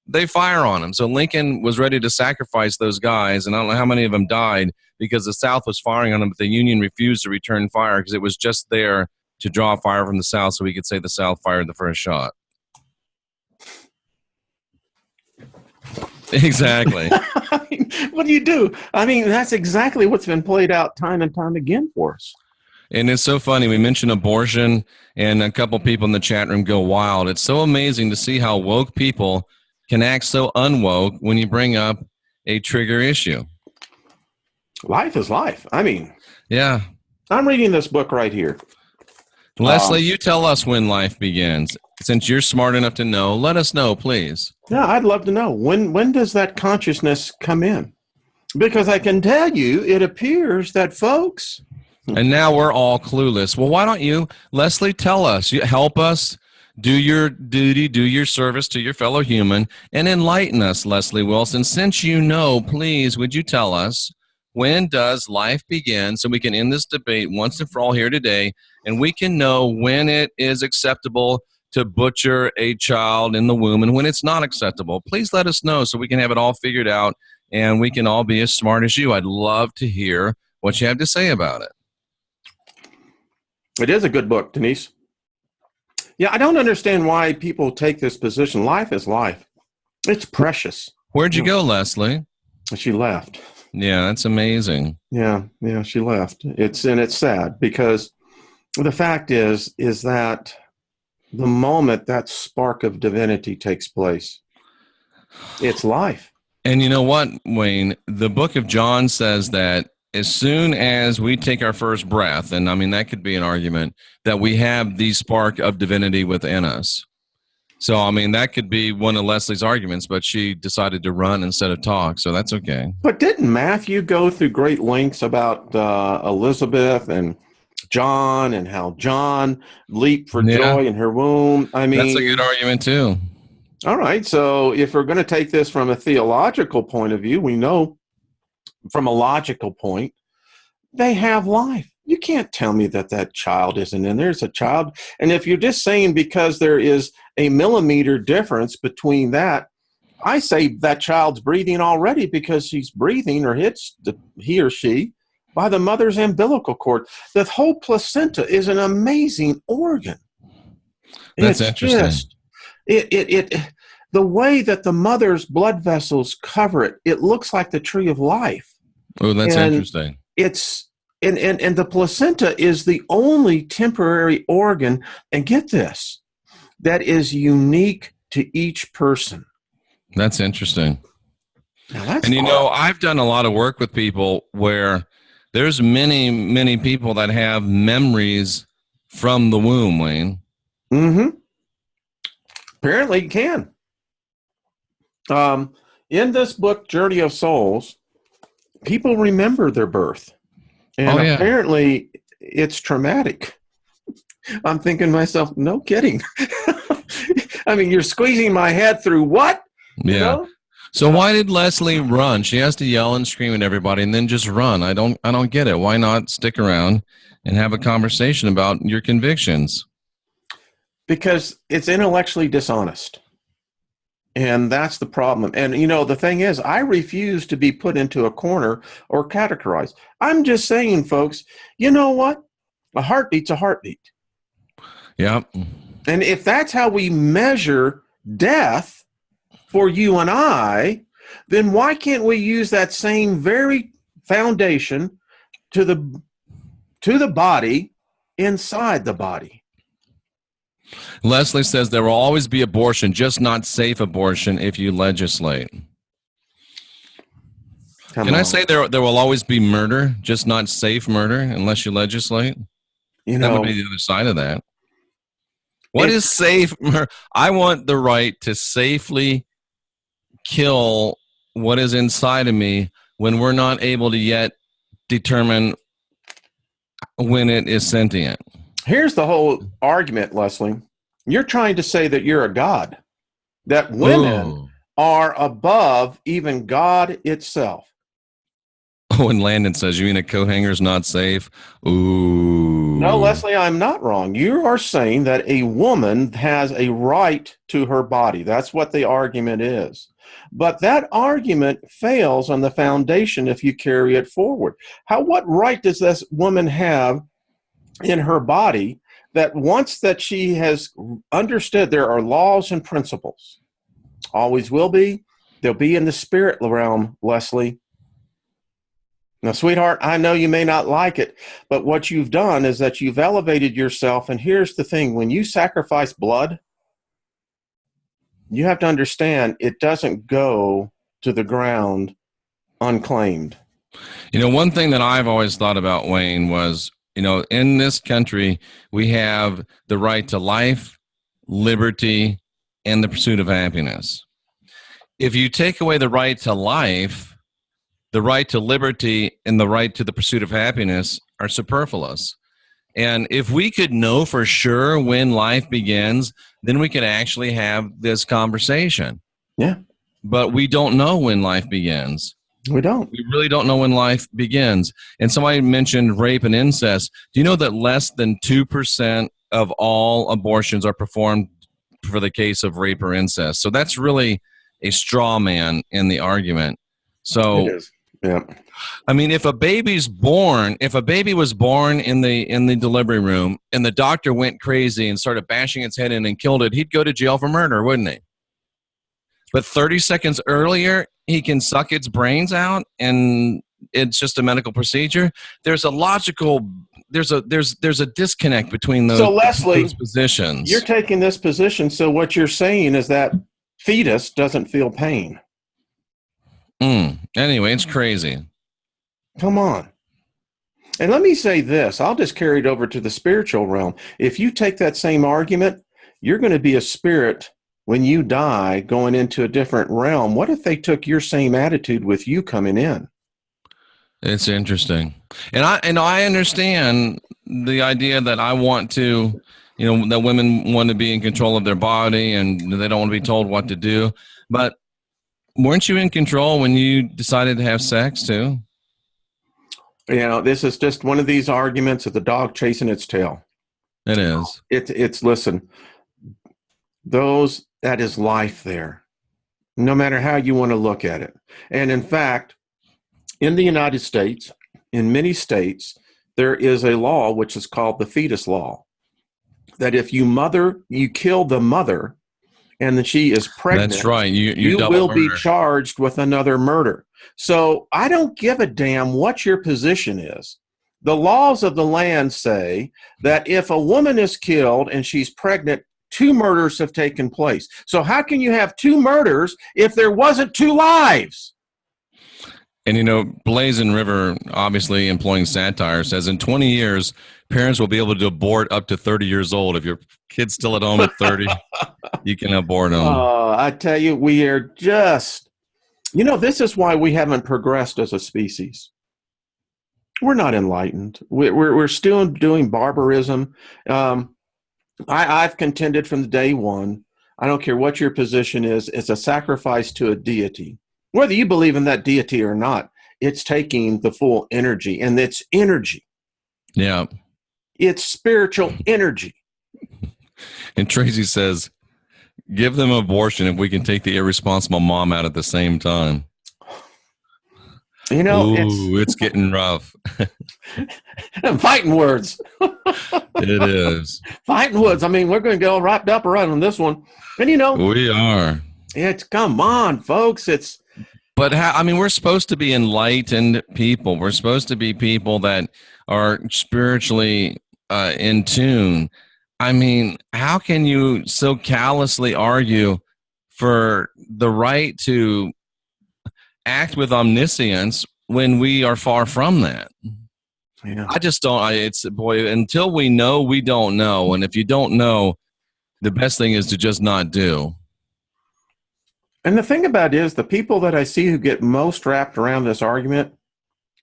They fire on them. So Lincoln was ready to sacrifice those guys, and I don't know how many of them died because the South was firing on them, but the Union refused to return fire because it was just there to draw fire from the South so we could say the South fired the first shot. Exactly. I mean, what do you do? I mean, that's exactly what's been played out time and time again for us. And it's so funny. We mentioned abortion, and a couple people in the chat room go wild. It's so amazing to see how woke people can act so unwoke when you bring up a trigger issue. Life is life. I mean, yeah. I'm reading this book right here. Leslie, you tell us when life begins. Since you're smart enough to know, let us know, please. Yeah, I'd love to know. When does that consciousness come in? Because I can tell you, it appears that folks... And now we're all clueless. Well, why don't you, Leslie, tell us. You help us. Do your duty, do your service to your fellow human, and enlighten us, Leslie Wilson. Since you know, please, would you tell us, when does life begin so we can end this debate once and for all here today, and we can know when it is acceptable to butcher a child in the womb and when it's not acceptable? Please let us know so we can have it all figured out and we can all be as smart as you. I'd love to hear what you have to say about it. It is a good book, Denise. Yeah, I don't understand why people take this position. Life is life. It's precious. Where'd you go, Leslie? She left. Yeah, that's amazing. Yeah, she left. It's sad because the fact is that the moment that spark of divinity takes place, it's life. And you know what, Wayne? The book of John says that as soon as we take our first breath, and I mean, that could be an argument, that we have the spark of divinity within us. So, I mean, that could be one of Leslie's arguments, but she decided to run instead of talk, so that's okay. But didn't Matthew go through great lengths about Elizabeth and John and how John leaped for joy in her womb? I mean, that's a good argument, too. All right, so if we're going to take this from a theological point of view, we know from a logical point, they have life. You can't tell me that that child isn't in there. It's a child. And if you're just saying because there is a millimeter difference between that, I say that child's breathing already because she's breathing or he or she by the mother's umbilical cord. The whole placenta is an amazing organ. That's interesting. Just, the way that the mother's blood vessels cover it, it looks like the tree of life. Oh, that's interesting. And the placenta is the only temporary organ, and get this, that is unique to each person. That's interesting. Now that's and I've done a lot of work with people where there's many people that have memories from the womb, Wayne. Mm-hmm. Apparently you can. In this book, Journey of Souls, people remember their birth. And apparently it's traumatic. I'm thinking to myself, no kidding. I mean, you're squeezing my head through what? Yeah. You know? So why did Leslie run? She has to yell and scream at everybody and then just run. I don't get it. Why not stick around and have a conversation about your convictions? Because it's intellectually dishonest. And that's the problem. And, the thing is, I refuse to be put into a corner or categorized. I'm just saying, folks, you know what? A heartbeat's a heartbeat. Yeah. And if that's how we measure death for you and I, then why can't we use that same very foundation to the body inside the body? Leslie says there will always be abortion, just not safe abortion if you legislate. Can I say there will always be murder, just not safe murder unless you legislate? That would be the other side of that. What is safe murder? I want the right to safely kill what is inside of me when we're not able to yet determine when it is sentient. Here's the whole argument, Leslie. You're trying to say that you're a god, that women are above even God itself. Oh, and Landon says, you mean a coat hanger's not safe? Ooh. No, Leslie, I'm not wrong. You are saying that a woman has a right to her body. That's what the argument is. But that argument fails on the foundation if you carry it forward. What right does this woman have in her body that once that she has understood there are laws and principles, always will be, they'll be in the spirit realm, Leslie. Now, sweetheart, I know you may not like it, but what you've done is that you've elevated yourself. And here's the thing, when you sacrifice blood, you have to understand it doesn't go to the ground unclaimed. One thing that I've always thought about, Wayne, was in this country, we have the right to life, liberty, and the pursuit of happiness. If you take away the right to life, the right to liberty, and the right to the pursuit of happiness are superfluous. And if we could know for sure when life begins, then we could actually have this conversation. Yeah. But we don't know when life begins. We don't. We really don't know when life begins. And somebody mentioned rape and incest. Do you know that less than 2% of all abortions are performed for the case of rape or incest? So that's really a straw man in the argument. So, it is. Yeah. I mean, if a baby was born in the delivery room and the doctor went crazy and started bashing its head in and killed it, he'd go to jail for murder, wouldn't he? But 30 seconds earlier, he can suck its brains out, and it's just a medical procedure. There's a disconnect between those. So Leslie, those positions. You're taking this position. So what you're saying is that fetus doesn't feel pain. Anyway, it's crazy. Come on. And let me say this. I'll just carry it over to the spiritual realm. If you take that same argument, you're going to be a spirit when you die going into a different realm. What if they took your same attitude with you coming in? It's interesting. And I understand the idea that I want to, that women want to be in control of their body and they don't want to be told what to do. But weren't you in control when you decided to have sex too? This is just one of these arguments of the dog chasing its tail. It is. It's listen, that is life there, no matter how you want to look at it. And in fact, in the United States, in many states, there is a law which is called the Fetus Law, that if you kill the mother and then she is pregnant, that's right. You will murder. be charged with another murder. So I don't give a damn what your position is. The laws of the land say that if a woman is killed and she's pregnant, 2 murders have taken place. So how can you have 2 murders if there wasn't 2 lives? And, Blazing River, obviously employing satire, says in 20 years, parents will be able to abort up to 30 years old. If your kid's still at home at 30, you can abort them. I tell you, we are just, this is why we haven't progressed as a species. We're not enlightened. We're still doing barbarism. I've contended from day one, I don't care what your position is, it's a sacrifice to a deity. Whether you believe in that deity or not, it's taking the full energy, and it's energy. Yeah. It's spiritual energy. And Tracy says, give them abortion if we can take the irresponsible mom out at the same time. It's getting rough. Fighting words. It is. Fighting words. I mean, we're going to get all wrapped up around on this one. And we are. Come on, folks. But we're supposed to be enlightened people. We're supposed to be people that are spiritually in tune. How can you so callously argue for the right to act with omniscience when we are far from that? Yeah. I just don't. Until we know, we don't know. And if you don't know, the best thing is to just not do. And the thing about it is, the people that I see who get most wrapped around this argument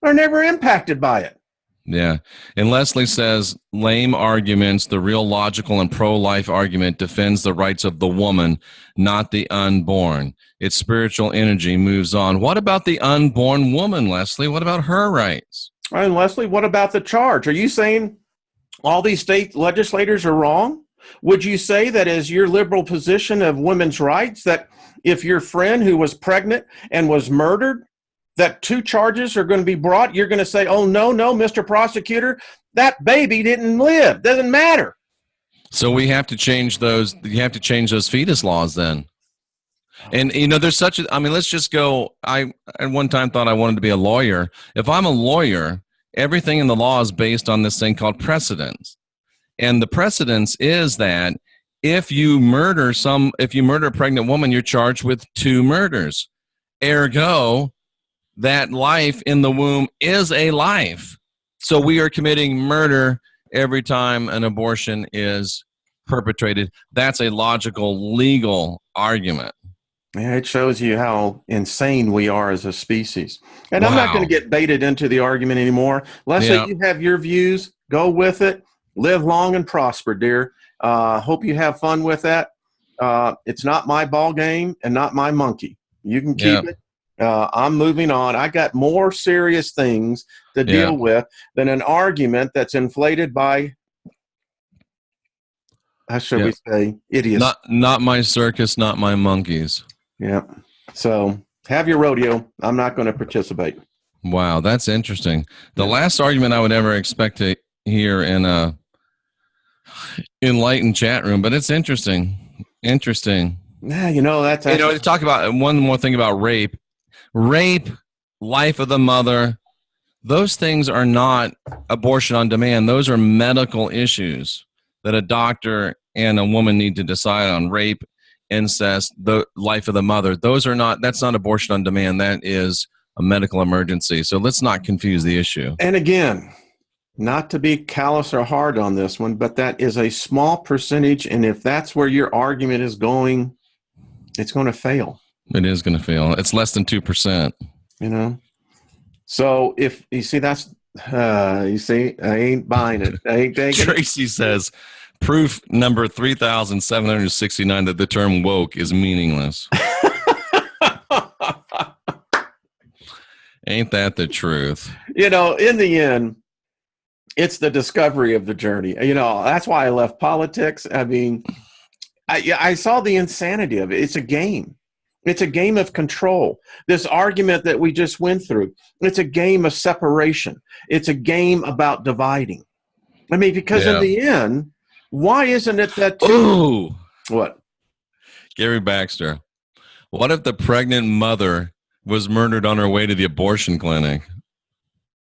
are never impacted by it. Yeah. And Leslie says, lame arguments, the real logical and pro-life argument defends the rights of the woman, not the unborn. Its spiritual energy moves on. What about the unborn woman, Leslie? What about her rights? And Leslie, what about the charge? Are you saying all these state legislators are wrong? Would you say that as your liberal position of women's rights, that if your friend who was pregnant and was murdered, that 2 charges are going to be brought, you're going to say, oh, no, Mr. Prosecutor, that baby didn't live. Doesn't matter. So we have to change those. You have to change those fetus laws then. And, there's such a, let's just go. I at one time thought I wanted to be a lawyer. If I'm a lawyer, everything in the law is based on this thing called precedence. And the precedence is that if you murder a pregnant woman, you're charged with 2 murders. Ergo, that life in the womb is a life. So we are committing murder every time an abortion is perpetrated. That's a logical, legal argument. Yeah, it shows you how insane we are as a species. And I'm not going to get baited into the argument anymore. Leslie, you have your views. Go with it. Live long and prosper, dear. Hope you have fun with that. It's not my ball game and not my monkey. You can keep it. I'm moving on. I got more serious things to deal with than an argument that's inflated by, how should we say, idiots. Not my circus, not my monkeys. Yeah. So have your rodeo. I'm not going to participate. Wow, that's interesting. The last argument I would ever expect to hear in a enlightened chat room, but it's interesting. Yeah, that's actually, talk about one more thing about rape, life of the mother. Those things are not abortion on demand. Those are medical issues that a doctor and a woman need to decide on. Rape, incest, the life of the mother. That's not abortion on demand. That is a medical emergency. So let's not confuse the issue. And again, not to be callous or hard on this one, but that is a small percentage. And if that's where your argument is going, it's going to fail. It is going to fail. It's less than 2%. So if you see, I ain't buying it. I ain't taking Tracy says, proof number 3,769 that the term woke is meaningless. Ain't that the truth? In the end, it's the discovery of the journey. That's why I left politics. I mean, I saw the insanity of it. It's a game. It's a game of control. This argument that we just went through, it's a game of separation. It's a game about dividing. I mean, because in the end, why isn't it that Ooh. What? Gary Baxter. What if the pregnant mother was murdered on her way to the abortion clinic?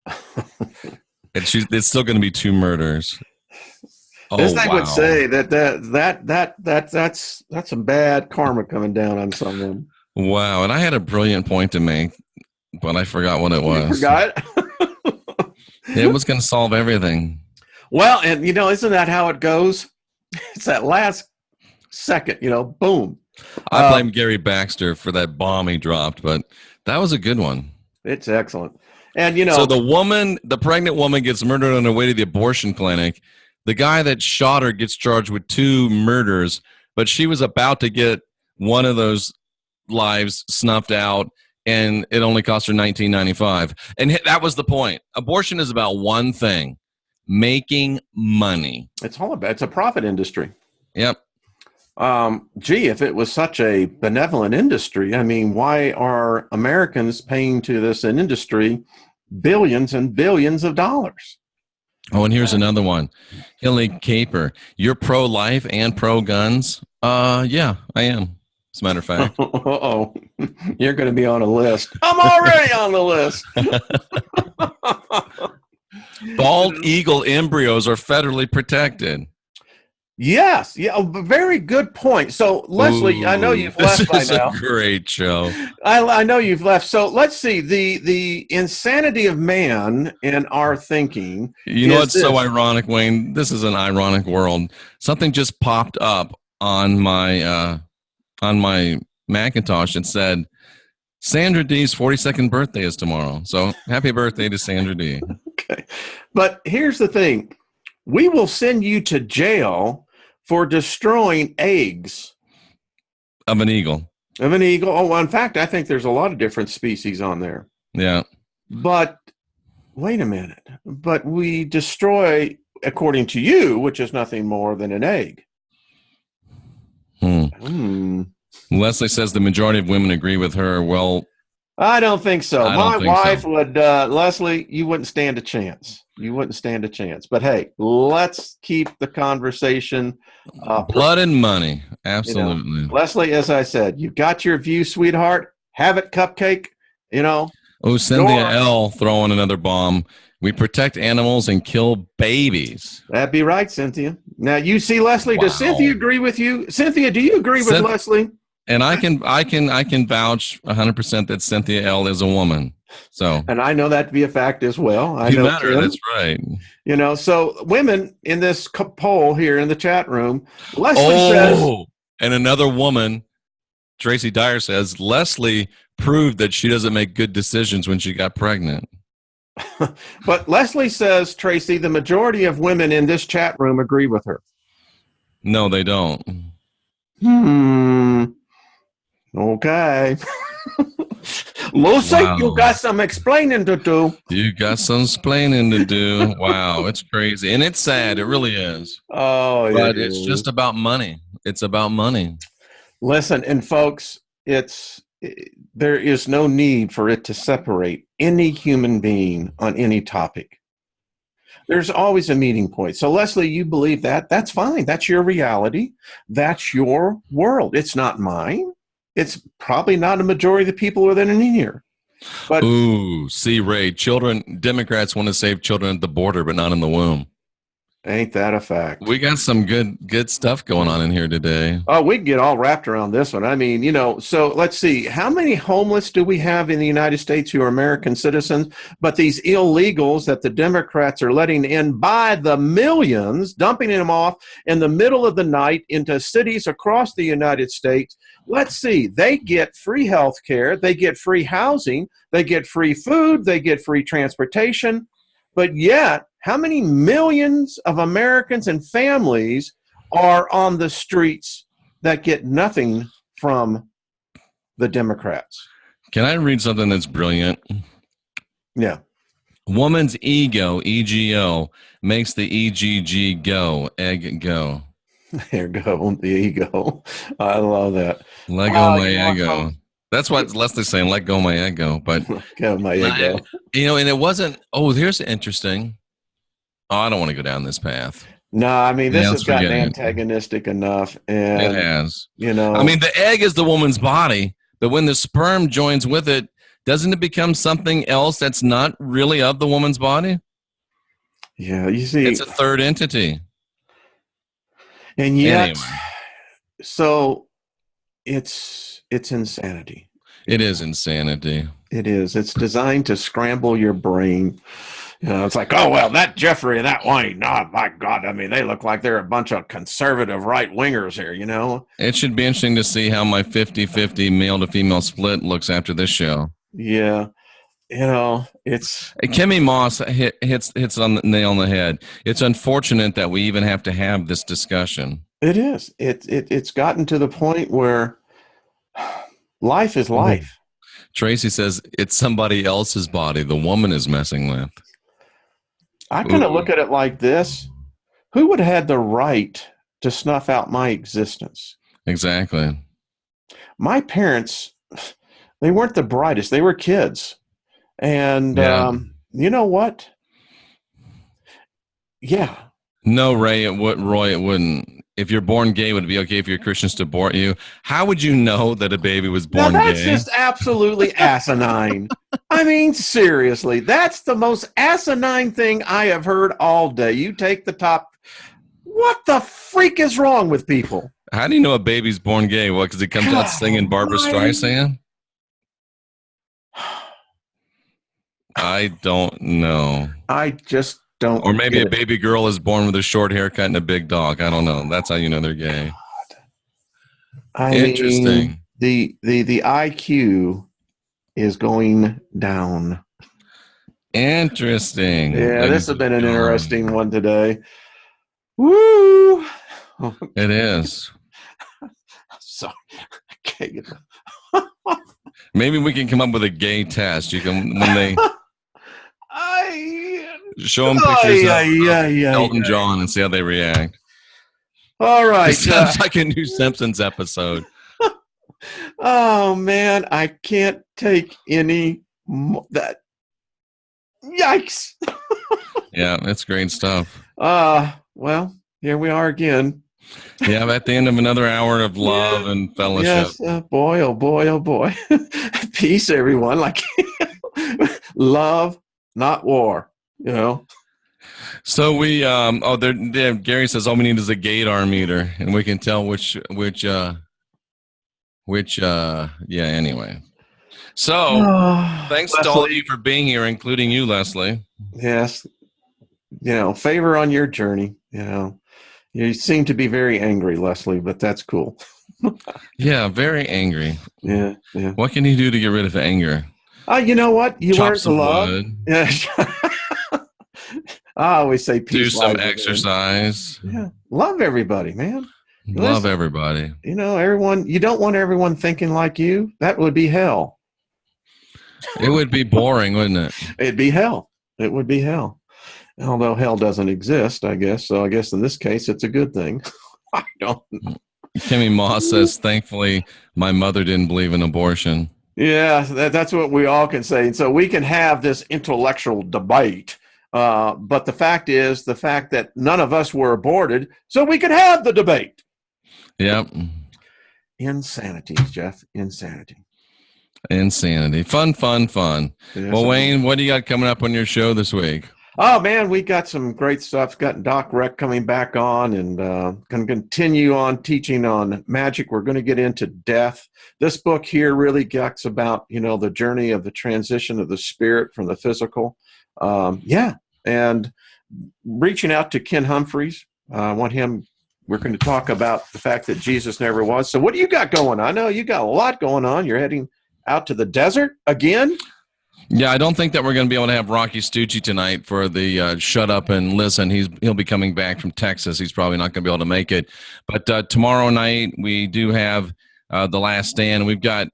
And it's still going to be 2 murders. This thing would say that's some bad karma coming down on someone. Wow. And I had a brilliant point to make, but I forgot what it was. You forgot? It was going to solve everything. Well, and isn't that how it goes? It's that last second, boom. I blame Gary Baxter for that bomb he dropped, but that was a good one. It's excellent. And so the pregnant woman gets murdered on her way to the abortion clinic. The guy that shot her gets charged with 2 murders, but she was about to get one of those lives snuffed out, and it only cost her $19.95. And that was the point. Abortion is about one thing: making money. It's a profit industry. Yep. If it was such a benevolent industry, I mean, why are Americans paying to this an industry billions and billions of dollars? Oh, and here's another one. Hilly Caper, you're pro-life and pro-guns? Yeah, I am, as a matter of fact. Uh-oh. You're going to be on a list. I'm already on the list. Bald eagle embryos are federally protected. Yes. Yeah. Very good point. So, Leslie, Ooh, I know you've left by now. This is a great show. I know you've left. So let's see. The insanity of man in our thinking. You know what's so ironic, Wayne? This is an ironic world. Something just popped up on my Macintosh and said, Sandra D's 42nd birthday is tomorrow. So happy birthday to Sandra D. Okay. But here's the thing. We will send you to jail for destroying eggs. Of an eagle. Of an eagle. Oh, well, in fact, I think there's a lot of different species on there. Yeah. But wait a minute. But we destroy, according to you, which is nothing more than an egg. Leslie says the majority of women agree with her. Well, I don't think so. My wife would, Leslie, you wouldn't stand a chance. You wouldn't stand a chance. But hey, let's keep the conversation. Blood and money. Absolutely. Leslie, as I said, you got your view, sweetheart. Have it, cupcake. Oh, Cynthia L. throwing another bomb. We protect animals and kill babies. That'd be right, Cynthia. Now, you see, Leslie, does Cynthia agree with you? Cynthia, do you agree with Leslie? And I can vouch 100% that Cynthia L. is a woman. So, and I know that to be a fact as well. I know better. That's right. So women in this poll here in the chat room, Leslie says, and another woman, Tracy Dyer says, Leslie proved that she doesn't make good decisions when she got pregnant. But Leslie says, Tracy, the majority of women in this chat room agree with her. No, they don't. Okay. Lucy, you got some explaining to do. You got some explaining to do. Wow, it's crazy. And it's sad. It really is. Oh, yeah. But it's just about money. It's about money. Listen, and folks, there is no need for it to separate any human being on any topic. There's always a meeting point. So, Leslie, you believe that? That's fine. That's your reality. That's your world. It's not mine. It's probably not a majority of the people within in here. But see, Ray, Democrats want to save children at the border, but not in the womb. Ain't that a fact? We got some good stuff going on in here today. Oh, we can get all wrapped around this one. I mean, so let's see. How many homeless do we have in the United States who are American citizens? But these illegals that the Democrats are letting in by the millions, dumping them off in the middle of the night into cities across the United States. Let's see. They get free health care. They get free housing. They get free food. They get free transportation. But yet, how many millions of Americans and families are on the streets that get nothing from the Democrats? Can I read something that's brilliant? Yeah. Woman's ego, ego, makes the EGG go, egg go. There you go. The ego. I love that. Let go my You know what, ego. folks? That's what Leslie's saying. Let go my ego. But Go my ego. and it wasn't. Oh, here's interesting. Oh, I don't want to go down this path. No, I mean, Yeah, this let's has gotten forget it. antagonistic enough. It And, has. you know, I mean, the egg is the woman's body, but when the sperm joins with it, doesn't it become something else that's not really of the woman's body? yeah, you see, It's a third entity. and yet, Anyway, so it's insanity. it is insanity. It is. It's designed to scramble your brain. You know, it's like, oh, well, that Jeffrey and that Wayne, oh, my God. I mean, they look like they're a bunch of conservative right-wingers here, you know? It should be interesting to see how my 50-50 male to female split looks after this show. Yeah. You know, it's... Kimmy Moss hits on the nail on the head. It's unfortunate that we even have to have this discussion. It is. It's gotten to the point where life is life. Tracy says it's somebody else's body the woman is messing with. I kind of look at it like this. Who would have had the right to snuff out my existence? Exactly. My parents, they weren't the brightest. They were kids. And you know what? Yeah. No, Ray, it wouldn't. Roy, it wouldn't. If you're born gay, would it be okay if your Christians to abort you? How would you know that a baby was born now, that's gay? just absolutely asinine. I mean, seriously, that's the most asinine thing I have heard all day. You take the top. What the freak is wrong with people? How do you know a baby's born gay? What, because it comes out singing Barbra Streisand? I don't know. I just don't. Or maybe a baby girl is born with a short haircut and a big dog. I don't know. That's how you know they're gay. Interesting. Mean, the IQ is going down. Interesting. Yeah, this has been an interesting one today. Woo! It is. Sorry. Okay. Maybe we can come up with a gay test. You can when they show them pictures of Elton John and see how they react. All right. It sounds like a new Simpsons episode. Oh man, I can't take any that. Yikes! Yeah, that's great stuff. Well, here we are again. Yeah, at the end of another hour of love and fellowship. Yes, boy, oh boy, oh boy. Peace, everyone. Like love, not war. You know. So we Gary says all we need is a gaydar meter, and we can tell which anyway. So thanks Leslie, to all of you for being here, including you, Leslie. Yes. You know, favor on your journey. You know, you seem to be very angry, Leslie, but that's cool. Yeah, very angry. Yeah. What can you do to get rid of anger? You know what? You learn to love. Wood. Yeah. I always say peace. Do some exercise. Yeah. Love everybody, man. Love everybody. You know, everyone. You don't want everyone thinking like you. That would be hell. It would be boring, wouldn't it? It'd be hell. It would be hell. Although hell doesn't exist, I guess. So I guess in this case, it's a good thing. I don't know. Kimmy Moss says, thankfully, my mother didn't believe in abortion. Yeah, that's what we all can say. And so we can have this intellectual debate. But the fact is, the fact that none of us were aborted, so we could have the debate. Yep. Insanity, Jeff. Insanity. Fun. Yes, Well, Wayne, what do you got coming up on your show this week? Oh, man, we got some great stuff. Got Doc Reck coming back on and going to continue on teaching on magic. We're going to get into death. This book here really talks about, you know, the journey of the transition of the spirit from the physical. And reaching out to Ken Humphreys. I want him. We're going to talk about the fact that Jesus never was. So what do you got going on? I know you got a lot going on. You're heading out to the desert again? Yeah, I don't think that we're going to be able to have Rocky Stucci tonight for the Shut Up and Listen. He'll be coming back from Texas. He's probably not going to be able to make it. But tomorrow night we do have The Last Stand. We've got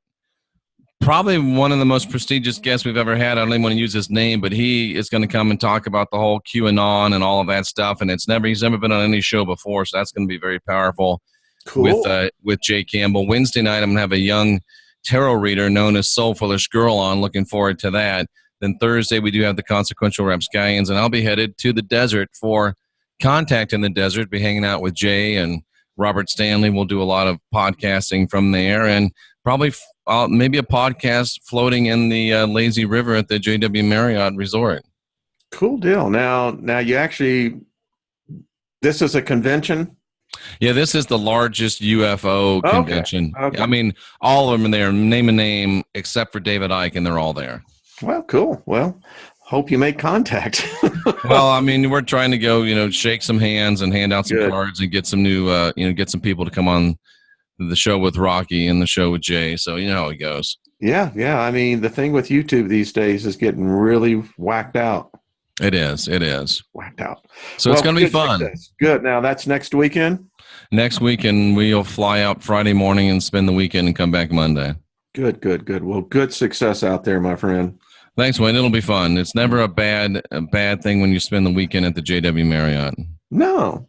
Probably one of the most prestigious guests we've ever had. I don't even want to use his name, but he is going to come and talk about the whole QAnon and all of that stuff. And he's never been on any show before, so that's going to be very powerful. Cool. With Jay Campbell. Wednesday night, I'm going to have a young tarot reader known as Soulfullish Girl on. Looking forward to that. Then Thursday, we do have the Consequential Rapscallions, and I'll be headed to the desert for Contact in the Desert. Be hanging out with Jay and Robert Stanley. We'll do a lot of podcasting from there, and probably maybe a podcast floating in the lazy river at the JW Marriott Resort. Cool deal. Now you actually, this is a convention? Yeah, this is the largest UFO convention. Okay. I mean, all of them are there, name a name, except for David Icke, and they're all there. Well, cool. Well, hope you make contact. Well, I mean, we're trying to go, shake some hands and hand out some cards and get some new, get some people to come on the show with Rocky and the show with Jay. So you know how it goes. Yeah. I mean, the thing with YouTube these days is getting really whacked out. It is. Whacked out. So it's going to be fun. Success. Good. Now that's next weekend? Next weekend, we'll fly out Friday morning and spend the weekend and come back Monday. Good. Well, good success out there, my friend. Thanks, Wayne. It'll be fun. It's never a bad thing when you spend the weekend at the JW Marriott. No.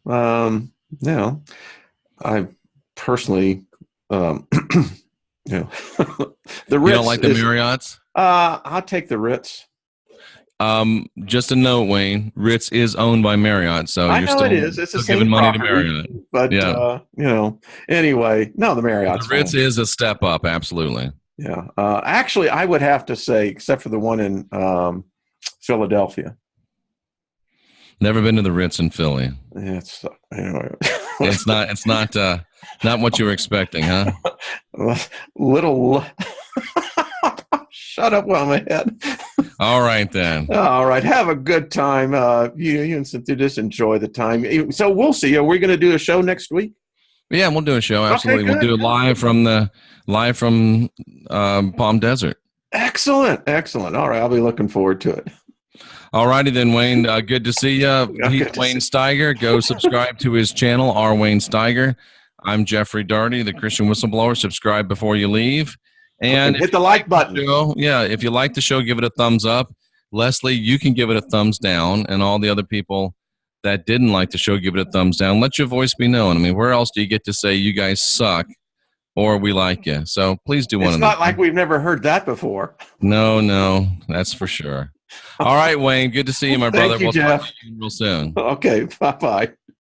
I personally, the Ritz. You don't like the Marriotts? I'll take the Ritz. Just a note, Wayne. Ritz is owned by Marriott, so I you're know still, it is. It's the same giving money property, to Marriott. But anyway, no, the Marriott's the Ritz is a step up, absolutely. Yeah. Actually, I would have to say, except for the one in Philadelphia. Never been to the Ritz in Philly. Yeah, anyway. It's not what you were expecting, huh? Little. Shut up while I'm ahead. All right, then. All right. Have a good time. You and Cynthia just enjoy the time. So we'll see. Are we going to do a show next week? Yeah, we'll do a show. Absolutely. Okay, we'll do it live from Palm Desert. Excellent. All right. I'll be looking forward to it. All righty then, Wayne. Good to see you. He's Wayne Steiger. Go subscribe to his channel, R. Wayne Steiger. I'm Jeffrey Daugherty, the Christian Whistleblower. Subscribe before you leave. And hit the like button. If you like the show, give it a thumbs up. Leslie, you can give it a thumbs down. And all the other people that didn't like the show, give it a thumbs down. Let your voice be known. I mean, where else do you get to say you guys suck or we like you? So please do one of them. It's not like we've never heard that before. No, that's for sure. All right, Wayne. Good to see you, my brother. Thank you, Jeff. Talk to you real soon. Okay, bye-bye.